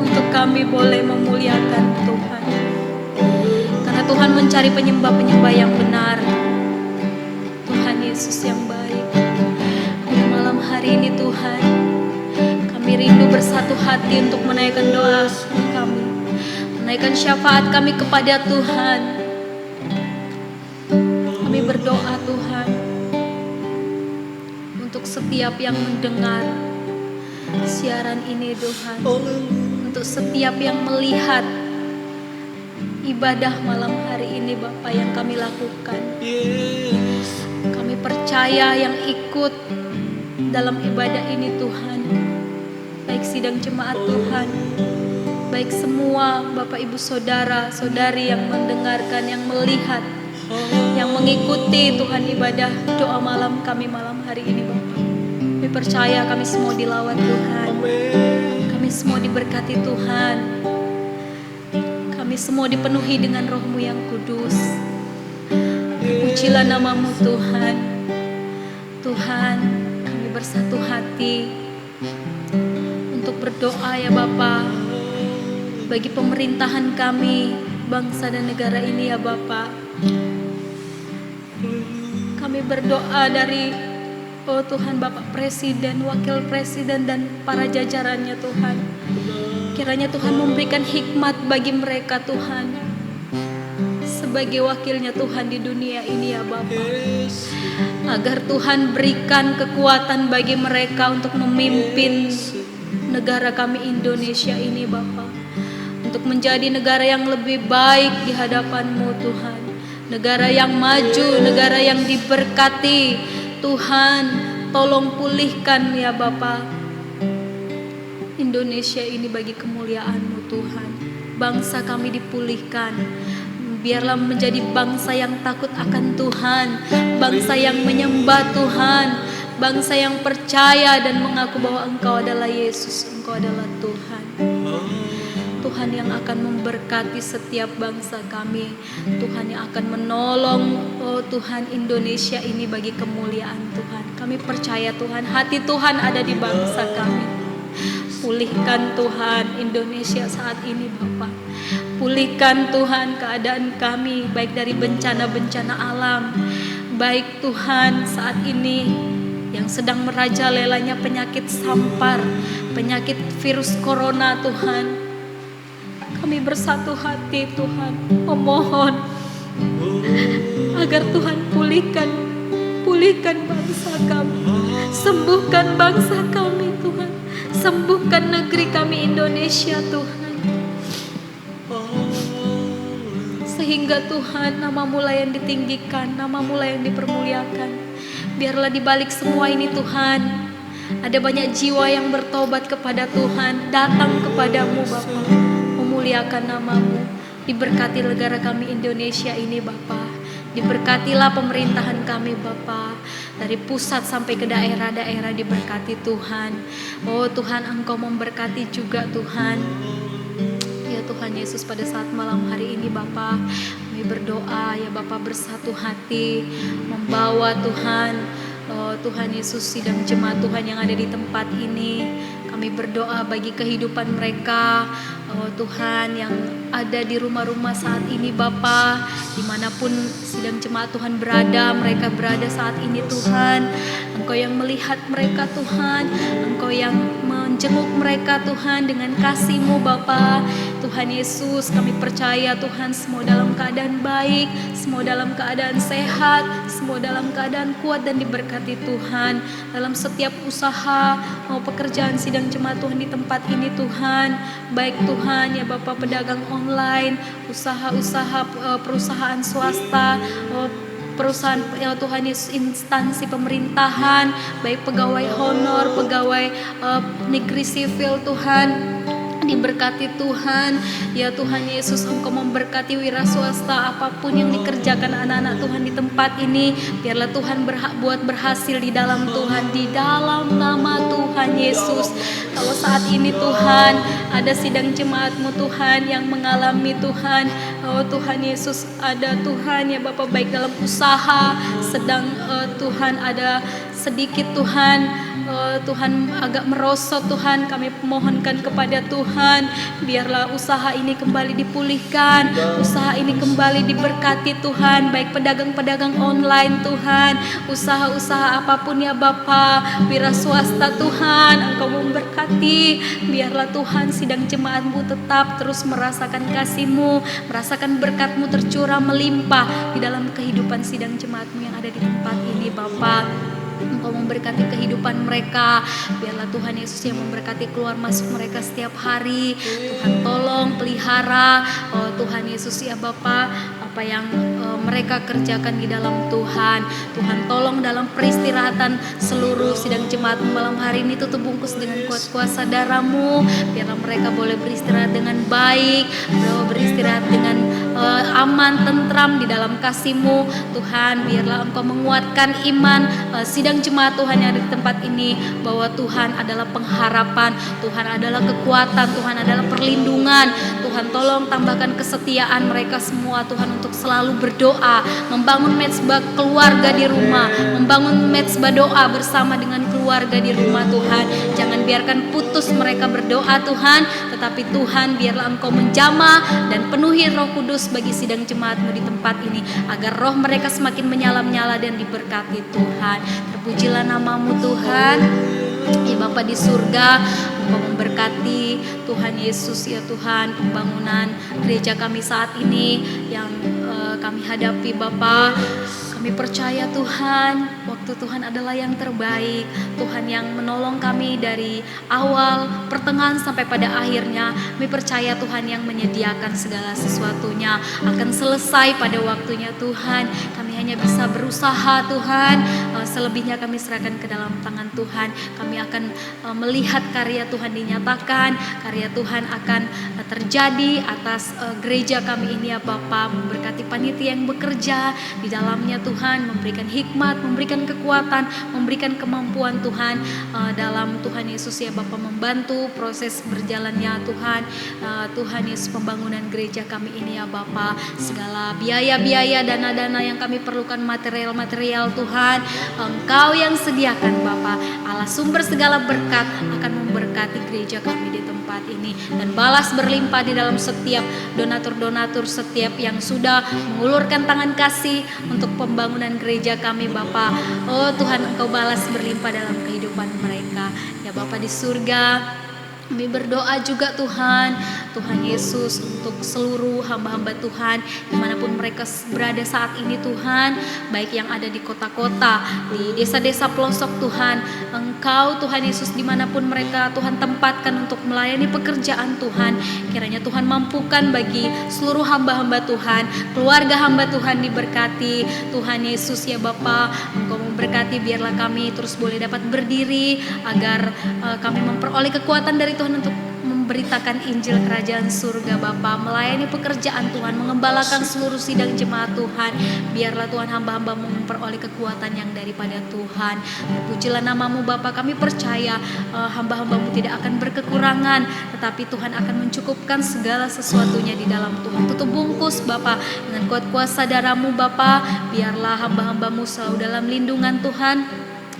untuk kami boleh memuliakan Tuhan. Karena Tuhan mencari penyembah-penyembah yang benar. Tuhan Yesus yang baik, pada malam hari ini Tuhan, kami rindu bersatu hati untuk menaikkan doa kami, menaikkan syafaat kami kepada Tuhan. Kami berdoa Tuhan untuk setiap yang mendengar siaran ini Tuhan, untuk setiap yang melihat ibadah malam hari ini Bapa yang kami lakukan. Kami percaya yang ikut dalam ibadah ini Tuhan, baik sidang jemaat Tuhan, baik semua Bapak Ibu Saudara Saudari yang mendengarkan, yang melihat, yang mengikuti Tuhan ibadah doa malam kami malam hari ini Bapak. Kami percaya kami semua dilawat Tuhan, kami semua diberkati Tuhan, kami semua dipenuhi dengan Roh-Mu yang kudus. Pujilah nama-Mu Tuhan. Tuhan, kami bersatu hati untuk berdoa ya Bapa, bagi pemerintahan kami, bangsa dan negara ini ya Bapa. Kami berdoa dari Tuhan Bapak Presiden, Wakil Presiden dan para jajarannya Tuhan. Kiranya Tuhan memberikan hikmat bagi mereka Tuhan, sebagai wakilnya Tuhan di dunia ini ya Bapa. Agar Tuhan berikan kekuatan bagi mereka untuk memimpin negara kami Indonesia ini Bapa. Untuk menjadi negara yang lebih baik di hadapan-Mu Tuhan. Negara yang maju, negara yang diberkati. Tuhan, tolong pulihkan ya Bapa Indonesia ini bagi kemuliaan-Mu Tuhan. Bangsa kami dipulihkan. Biarlah menjadi bangsa yang takut akan Tuhan, bangsa yang menyembah Tuhan, bangsa yang percaya dan mengaku bahwa Engkau adalah Yesus, Engkau adalah Tuhan. Tuhan yang akan memberkati setiap bangsa kami, Tuhan yang akan menolong, oh Tuhan, Indonesia ini bagi kemuliaan Tuhan. Kami percaya Tuhan, hati Tuhan ada di bangsa kami. Pulihkan Tuhan Indonesia saat ini Bapak. Pulihkan Tuhan keadaan kami, baik dari bencana-bencana alam, baik Tuhan saat ini yang sedang merajalelanya penyakit sampar, penyakit virus corona Tuhan. Kami bersatu hati Tuhan, memohon agar Tuhan pulihkan bangsa kami, sembuhkan bangsa kami Tuhan. Sembuhkan negeri kami Indonesia Tuhan. Sehingga Tuhan nama-Mu lah yang ditinggikan, nama-Mu lah yang dipermuliakan. Biarlah di balik semua ini Tuhan, ada banyak jiwa yang bertobat kepada Tuhan, datang kepadamu Bapa, memuliakan nama-Mu. Diberkati negara kami Indonesia ini Bapa. Diberkatilah pemerintahan kami Bapa, dari pusat sampai ke daerah-daerah diberkati Tuhan. Oh Tuhan, Engkau memberkati juga Tuhan. Ya Tuhan Yesus, pada saat malam hari ini Bapa, kami berdoa ya Bapa bersatu hati membawa Tuhan, oh Tuhan Yesus, sidang jemaat Tuhan yang ada di tempat ini. Kami berdoa bagi kehidupan mereka, oh Tuhan, yang ada di rumah-rumah saat ini Bapa, dimanapun sidang jemaat Tuhan berada, mereka berada saat ini Tuhan. Engkau yang melihat mereka Tuhan, Engkau yang menjenguk mereka Tuhan dengan kasih-Mu Bapa. Tuhan Yesus, kami percaya Tuhan semua dalam keadaan baik, semua dalam keadaan sehat, semua dalam keadaan kuat dan diberkati Tuhan. Dalam setiap usaha, mau pekerjaan sidang jemaat Tuhan di tempat ini Tuhan, baik Tuhan ya Bapak, pedagang online, usaha-usaha perusahaan swasta, perusahaan ya Tuhan Yesus, instansi pemerintahan, baik pegawai honor, pegawai negeri sipil Tuhan, diberkati Tuhan. Ya Tuhan Yesus, Engkau memberkati wira swasta, apapun yang dikerjakan anak-anak Tuhan di tempat ini, biarlah Tuhan buat berhasil di dalam Tuhan, di dalam nama Tuhan Yesus. Kalau saat ini Tuhan ada sidang jemaat-Mu Tuhan yang mengalami Tuhan, oh Tuhan Yesus, ada Tuhan ya Bapak, baik dalam usaha sedang Tuhan ada sedikit Tuhan, Tuhan agak merosot Tuhan, kami mohonkan kepada Tuhan, biarlah usaha ini kembali dipulihkan, usaha ini kembali diberkati Tuhan, baik pedagang-pedagang online Tuhan, usaha-usaha apapun ya Bapa, wira swasta Tuhan, Engkau memberkati, biarlah Tuhan sidang jemaat-Mu tetap terus merasakan kasih-Mu, merasakan berkat-Mu tercurah melimpah di dalam kehidupan sidang jemaat-Mu yang ada di tempat ini Bapa. Engkau memberkati kehidupan mereka, biarlah Tuhan Yesus yang memberkati keluar masuk mereka setiap hari. Tuhan tolong pelihara, oh Tuhan Yesus ya Bapa, apa yang mereka kerjakan di dalam Tuhan. Tuhan tolong dalam peristirahatan seluruh sidang jemaat malam hari ini, tutup bungkus dengan kuat kuasa darah-Mu, biarlah mereka boleh beristirahat dengan baik, beristirahat dengan aman, tentram di dalam kasih-Mu Tuhan. Biarlah Engkau menguatkan iman sidang jemaat Tuhan yang ada di tempat ini, bahwa Tuhan adalah pengharapan, Tuhan adalah kekuatan, Tuhan adalah perlindungan. Tuhan tolong tambahkan kesetiaan mereka semua Tuhan, untuk selalu berdoa, membangun mezbah keluarga di rumah, membangun mezbah doa bersama dengan keluarga di rumah Tuhan. Jangan biarkan putus mereka berdoa Tuhan, tetapi Tuhan biarlah Engkau menjamah dan penuhi Roh Kudus bagi sidang jemaat-Mu di tempat ini, agar roh mereka semakin menyala-nyala dan diberkati Tuhan. Terpujilah nama-Mu Tuhan. Ya Bapa di surga, Engkau memberkati Tuhan Yesus ya Tuhan pembangunan gereja kami saat ini yang kami hadapi Bapa. Kami percaya Tuhan, waktu Tuhan adalah yang terbaik. Tuhan yang menolong kami dari awal, pertengahan sampai pada akhirnya. Kami percaya Tuhan yang menyediakan segala sesuatunya akan selesai pada waktunya Tuhan. Kami hanya bisa berusaha Tuhan, selebihnya kami serahkan ke dalam tangan Tuhan. Kami akan melihat karya Tuhan dinyatakan, karya Tuhan akan terjadi atas gereja kami ini ya Bapa. Memberkati panitia yang bekerja di dalamnya Tuhan, memberikan hikmat, memberikan kekuatan, memberikan kemampuan Tuhan dalam Tuhan Yesus ya Bapa, membantu proses berjalannya Tuhan. Tuhan Yesus pembangunan gereja kami ini ya Bapa, segala biaya-biaya, dana-dana yang kami perlukan, material-material Tuhan, Engkau yang sediakan Bapa. Allah sumber segala berkat akan memberkati gereja kami di tempat ini dan balas berlimpah di dalam setiap donatur-donatur, setiap yang sudah mengulurkan tangan kasih untuk pembangunan gereja kami Bapa. Oh Tuhan, Engkau balas berlimpah dalam kehidupan mereka ya Bapa di surga. Kami berdoa juga Tuhan Yesus untuk seluruh hamba-hamba Tuhan dimanapun mereka berada saat ini Tuhan, baik yang ada di kota-kota, di desa-desa pelosok Tuhan. Engkau Tuhan Yesus dimanapun mereka Tuhan tempatkan untuk melayani pekerjaan Tuhan. Kiranya Tuhan mampukan bagi seluruh hamba-hamba Tuhan, keluarga hamba Tuhan diberkati Tuhan Yesus ya Bapa. Engkau memberkati, biarlah kami terus boleh dapat berdiri agar kami memperoleh kekuatan dari Tuhan untuk memberitakan Injil Kerajaan Surga Bapa, melayani pekerjaan Tuhan, mengembalakan seluruh sidang jemaat Tuhan. Biarlah Tuhan hamba-hamba-Mu memperoleh kekuatan yang daripada Tuhan. Pujilah nama-Mu Bapa, kami percaya hamba-hamba-Mu tidak akan berkekurangan, tetapi Tuhan akan mencukupkan segala sesuatunya di dalam Tuhan. Tutup bungkus Bapa dengan kuat kuasa darah-Mu Bapa, biarlah hamba-hamba-Mu selalu dalam lindungan Tuhan,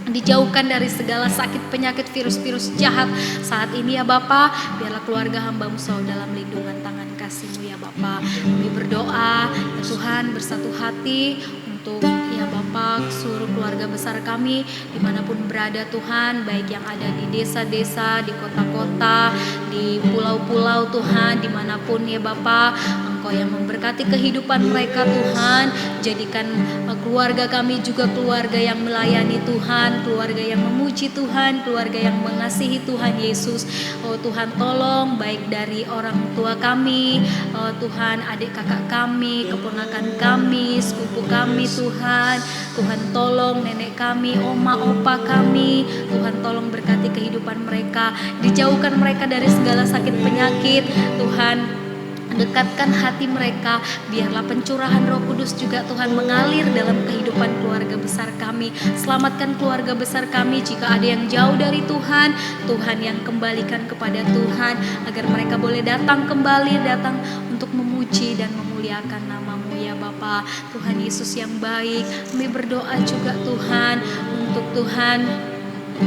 dijauhkan dari segala sakit, penyakit, virus-virus jahat saat ini ya Bapa. Biarlah keluarga hamba-Mu selalu dalam lindungan tangan kasih-Mu ya Bapa. Kami berdoa ya Tuhan bersatu hati untuk ya Bapa seluruh keluarga besar kami dimanapun berada Tuhan, baik yang ada di desa-desa, di kota-kota, di pulau-pulau Tuhan, dimanapun ya Bapa. Engkau yang memberkati kehidupan mereka Tuhan. Jadikan keluarga kami juga keluarga yang melayani Tuhan, keluarga yang memuji Tuhan, keluarga yang mengasihi Tuhan Yesus. Oh Tuhan, tolong baik dari orang tua kami, Tuhan, adik kakak kami, keponakan kami, sepupu kami Tuhan. Tuhan tolong nenek kami, oma opa kami. Tuhan tolong berkati kehidupan mereka, dijauhkan mereka dari segala sakit penyakit Tuhan. Dekatkan hati mereka, biarlah pencurahan Roh Kudus juga Tuhan mengalir dalam kehidupan keluarga besar kami. Selamatkan keluarga besar kami jika ada yang jauh dari Tuhan, Tuhan yang kembalikan kepada Tuhan, agar mereka boleh datang kembali, datang untuk memuji dan memuliakan nama-Mu ya Bapa. Tuhan Yesus yang baik, kami berdoa juga Tuhan untuk Tuhan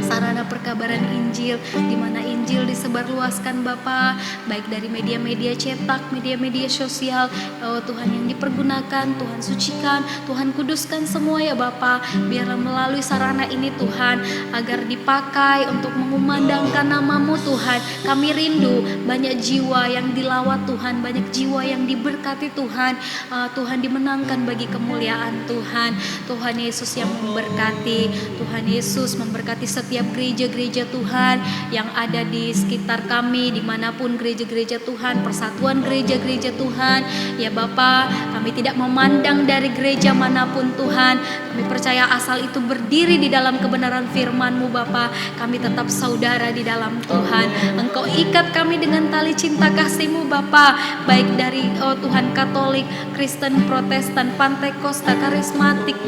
sarana perkabaran Injil, di mana Injil disebarluaskan Bapa, baik dari media-media cetak, media-media sosial. Oh Tuhan, yang dipergunakan, Tuhan sucikan, Tuhan kuduskan semua ya Bapa. Biarlah melalui sarana ini Tuhan, agar dipakai untuk mengumandangkan nama-Mu Tuhan. Kami rindu banyak jiwa yang dilawat Tuhan, banyak jiwa yang diberkati Tuhan. Tuhan dimenangkan bagi kemuliaan Tuhan. Tuhan Yesus yang memberkati, Tuhan Yesus memberkati setiap gereja-gereja Tuhan yang ada di sekitar kami, dimanapun gereja-gereja Tuhan, persatuan gereja-gereja Tuhan ya Bapa. Kami tidak memandang dari gereja manapun Tuhan, kami percaya asal itu berdiri di dalam kebenaran firman-Mu Bapa. Kami tetap saudara di dalam Tuhan. Engkau ikat kami dengan tali cinta kasih-Mu Bapa, baik dari Tuhan Katolik, Kristen, Protestan, Pantekosta, Karismatik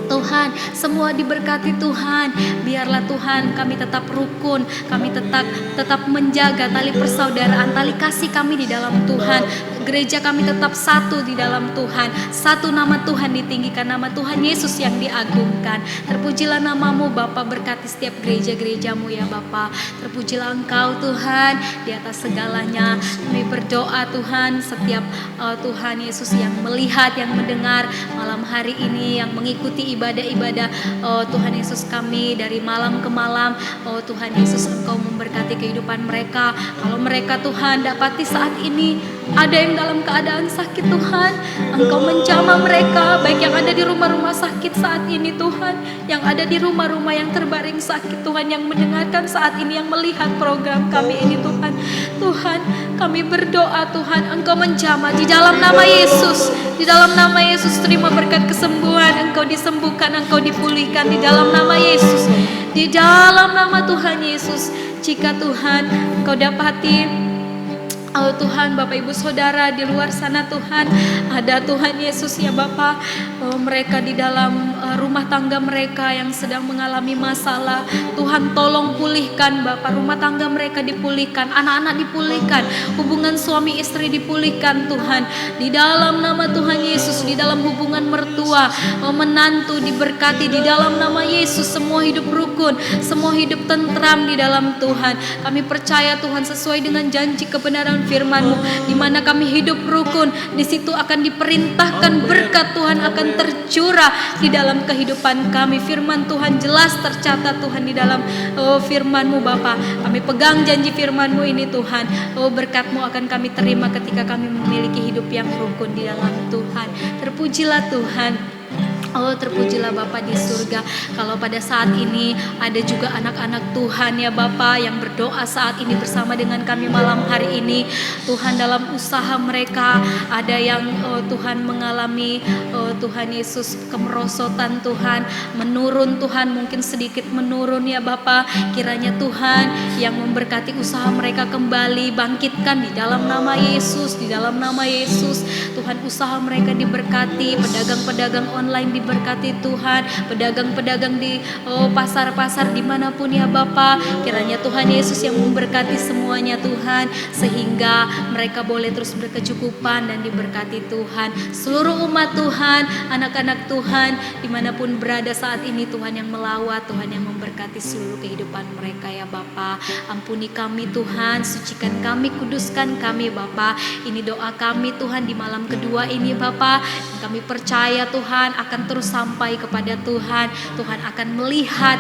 Tuhan, semua diberkati Tuhan. Biarlah Tuhan kami tetap rukun, kami tetap menjaga tali persaudaraan, tali kasih kami di dalam Tuhan. gereja kami tetap satu di dalam Tuhan. Satu nama Tuhan ditinggikan, nama Tuhan Yesus yang diagungkan. Terpujilah namamu Bapa, berkati setiap gereja-gerejamu ya Bapa. Terpujilah Engkau Tuhan di atas segalanya. Kami berdoa Tuhan, setiap Tuhan Yesus yang melihat, yang mendengar malam hari ini, yang mengikuti ibadah-ibadah Tuhan Yesus kami dari malam ke malam. Tuhan Yesus, Engkau memberkati kehidupan mereka. Kalau mereka Tuhan dapati saat ini ada yang dalam keadaan sakit Tuhan, Engkau menjamah mereka, baik yang ada di rumah-rumah sakit saat ini Tuhan, yang ada di rumah-rumah yang terbaring sakit Tuhan, yang mendengarkan saat ini, yang melihat program kami ini Tuhan. Tuhan, kami berdoa Tuhan, Engkau menjamah di dalam nama Yesus. Di dalam nama Yesus, terima berkat kesembuhan, Engkau disembuhkan, Engkau dipulihkan di dalam nama Yesus. Di dalam nama Tuhan Yesus. Jika Tuhan Engkau dapati Tuhan, Bapak Ibu Saudara di luar sana Tuhan, ada Tuhan Yesus ya Bapak, mereka di dalam rumah tangga mereka yang sedang mengalami masalah, Tuhan tolong pulihkan Bapak, rumah tangga mereka dipulihkan, anak-anak dipulihkan, hubungan suami istri dipulihkan Tuhan, di dalam nama Tuhan Yesus, di dalam hubungan mertua, menantu diberkati di dalam nama Yesus, semua hidup rukun, semua hidup tentram di dalam Tuhan. Kami percaya Tuhan sesuai dengan janji kebenaran firman-Mu, di mana kami hidup rukun, di situ akan diperintahkan berkat Tuhan akan tercurah di dalam kehidupan kami. Firman Tuhan jelas tercatat Tuhan di dalam firman-Mu Bapa. Kami pegang janji firman-Mu ini Tuhan. Berkat-Mu akan kami terima ketika kami memiliki hidup yang rukun di dalam Tuhan. Terpujilah Tuhan. Terpujilah Bapa di surga. Kalau pada saat ini ada juga anak-anak Tuhan ya Bapa yang berdoa saat ini bersama dengan kami malam hari ini. Tuhan, dalam usaha mereka ada yang Tuhan mengalami Tuhan Yesus kemerosotan Tuhan, menurun Tuhan, mungkin sedikit menurun ya Bapa. Kiranya Tuhan yang memberkati usaha mereka kembali, bangkitkan di dalam nama Yesus, di dalam nama Yesus. Tuhan, usaha mereka diberkati, pedagang-pedagang online diberkati Tuhan, pedagang-pedagang di pasar-pasar dimanapun ya Bapa. Kiranya Tuhan Yesus yang memberkati semuanya Tuhan, sehingga mereka boleh terus berkecukupan dan diberkati Tuhan. Seluruh umat Tuhan, anak-anak Tuhan dimanapun berada saat ini, Tuhan yang melawat, Tuhan yang memberkati seluruh kehidupan mereka ya Bapa. Ampuni kami Tuhan, sucikan kami, kuduskan kami Bapa. Ini doa kami Tuhan di malam kedua ini Bapa. Kami percaya Tuhan akan terus sampai kepada Tuhan. Tuhan akan melihat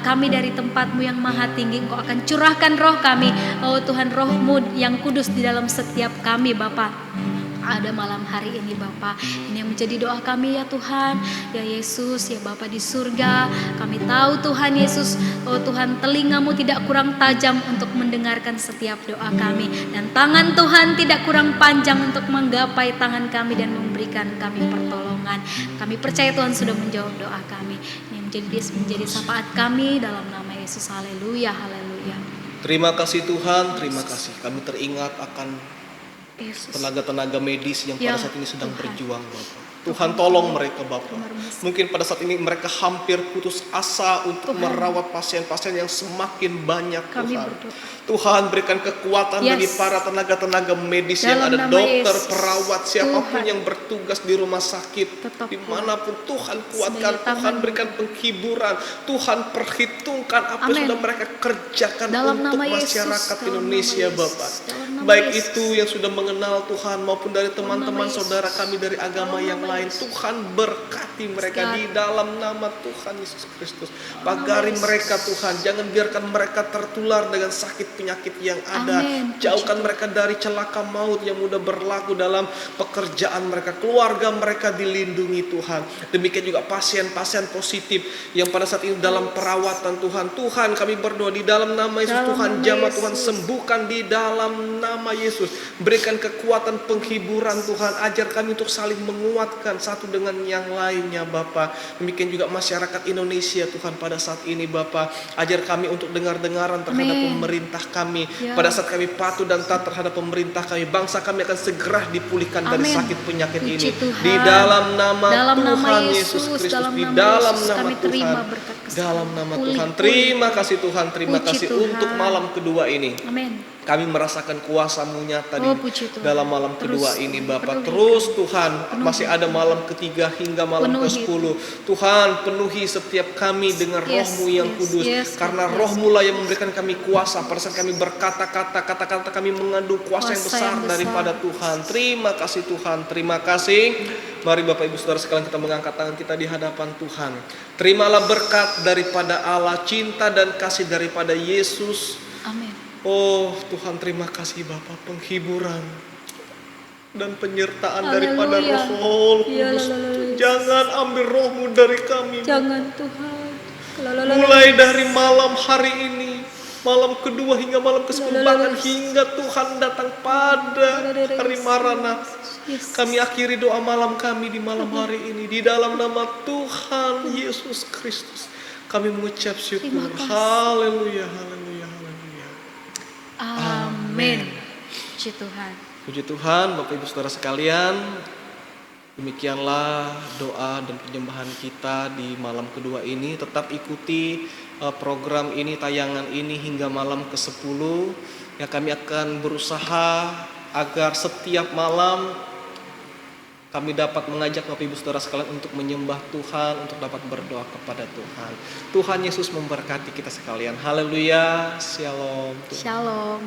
kami dari tempat-Mu yang maha tinggi. Engkau akan curahkan roh kami, Tuhan, roh-Mu yang kudus di dalam setiap kami Bapa. Ada malam hari ini Bapa, ini yang menjadi doa kami ya Tuhan, ya Yesus, ya Bapa di surga. Kami tahu Tuhan Yesus, Tuhan, telinga-Mu tidak kurang tajam untuk mendengarkan setiap doa kami, dan tangan Tuhan tidak kurang panjang untuk menggapai tangan kami dan memberikan kami pertolongan. Kami percaya Tuhan sudah menjawab doa kami. Ini menjadi syafaat kami dalam nama Yesus. Haleluya, haleluya. Terima kasih Tuhan, terima kasih. Kami teringat akan Yesus, tenaga-tenaga medis yang pada saat ini sedang Tuhan berjuang Bapak. Tuhan tolong mereka Bapak. Mungkin pada saat ini mereka hampir putus asa untuk Tuhan merawat pasien-pasien yang semakin banyak kami Tuhan. berdoa. Tuhan berikan kekuatan bagi Yes. para tenaga-tenaga medis yang Dalam ada, nama dokter, Yesus. perawat, siapapun Tuhan, yang bertugas di rumah sakit, tetap dimanapun Tuhan kuatkan, sebagai Tuhan tangan. berikan penghiburan, Tuhan perhitungkan apa yang Amin. sudah mereka kerjakan Dalam untuk nama Yesus, masyarakat dalam Indonesia nama Yesus, Bapak. dalam nama Baik Yesus. itu yang sudah mengenal Tuhan maupun dari teman-teman nama Yesus. saudara kami dari agama Dalam yang nama lain. Yesus. Tuhan berkati mereka Sehat. di dalam nama Tuhan Yesus Kristus. Dalam Pagari nama Yesus. mereka Tuhan, jangan biarkan mereka tertular dengan sakit penyakit yang ada. Amin. Jauhkan mereka dari celaka maut yang mudah berlaku dalam pekerjaan mereka. Keluarga mereka dilindungi Tuhan. Demikian juga pasien-pasien positif yang pada saat ini dalam perawatan Tuhan. Tuhan, kami berdoa di dalam nama Yesus. Dalam Tuhan nama jamah, Yesus. Tuhan sembuhkan di dalam nama Yesus. Berikan kekuatan penghiburan Tuhan. Ajar kami untuk saling menguatkan satu dengan yang lainnya Bapa. Demikian juga masyarakat Indonesia Tuhan pada saat ini Bapa. Ajar kami untuk dengar-dengaran terhadap Amin. pemerintah kami. Ya. Pada saat kami patuh dan taat terhadap pemerintah kami, bangsa kami akan segera dipulihkan dari Amin. sakit penyakit Puji ini. Tuhan. Di dalam nama Dalam Tuhan nama Yesus Yesus, Kristus. dalam Di nama dalam Yesus, nama kami Tuhan. terima berkat kesembuhan. Dalam nama Pulih, Tuhan. pulih. Terima kasih Tuhan. Terima Puji kasih Tuhan. untuk malam kedua ini. Amin. Kami merasakan kuasa-Mu nyata di Oh, puji Tuhan. dalam malam Terus kedua ini Bapak. penuhi Terus Tuhan, Penuhi. masih ada malam ketiga hingga malam Penuhi. ke-10. Tuhan, penuhi setiap kami dengan Yes, Roh-Mu yang yes, kudus. yes, Karena yes. Roh-Mu lah yang memberikan kami kuasa. Pada saat kami berkata-kata, kata-kata kami mengandung kuasa yang Kuasa yang besar daripada besar. Tuhan. Terima kasih Tuhan, terima kasih. Mari Bapak Ibu Saudara sekalian kita mengangkat tangan kita di hadapan Tuhan. Terimalah berkat daripada Allah, cinta dan kasih daripada Yesus. Amin. Oh Tuhan, terima kasih Bapa, penghiburan dan penyertaan Haleluya. daripada Roh Ya, Kudus. la. Jangan ambil Roh-Mu dari kami. Jangan Tuhan. Mulai dari malam hari ini, malam kedua hingga malam ke-10, bahkan hingga Tuhan datang pada hari Maranatha. Yes. Kami akhiri doa malam kami di malam hari ini di dalam nama Tuhan Yesus Kristus. Kami mengucap syukur. Terima kasih. Haleluya, haleluya, haleluya. Amin. Puji Tuhan. Puji Tuhan, Bapak Ibu Saudara sekalian. Demikianlah doa dan penyembahan kita di malam kedua ini. Tetap ikuti program ini, tayangan ini hingga malam ke-10. Ya, kami akan berusaha agar setiap malam kami dapat mengajak Bapak Ibu Saudara sekalian untuk menyembah Tuhan, untuk dapat berdoa kepada Tuhan. Tuhan Yesus memberkati kita sekalian. Haleluya. Shalom. Shalom.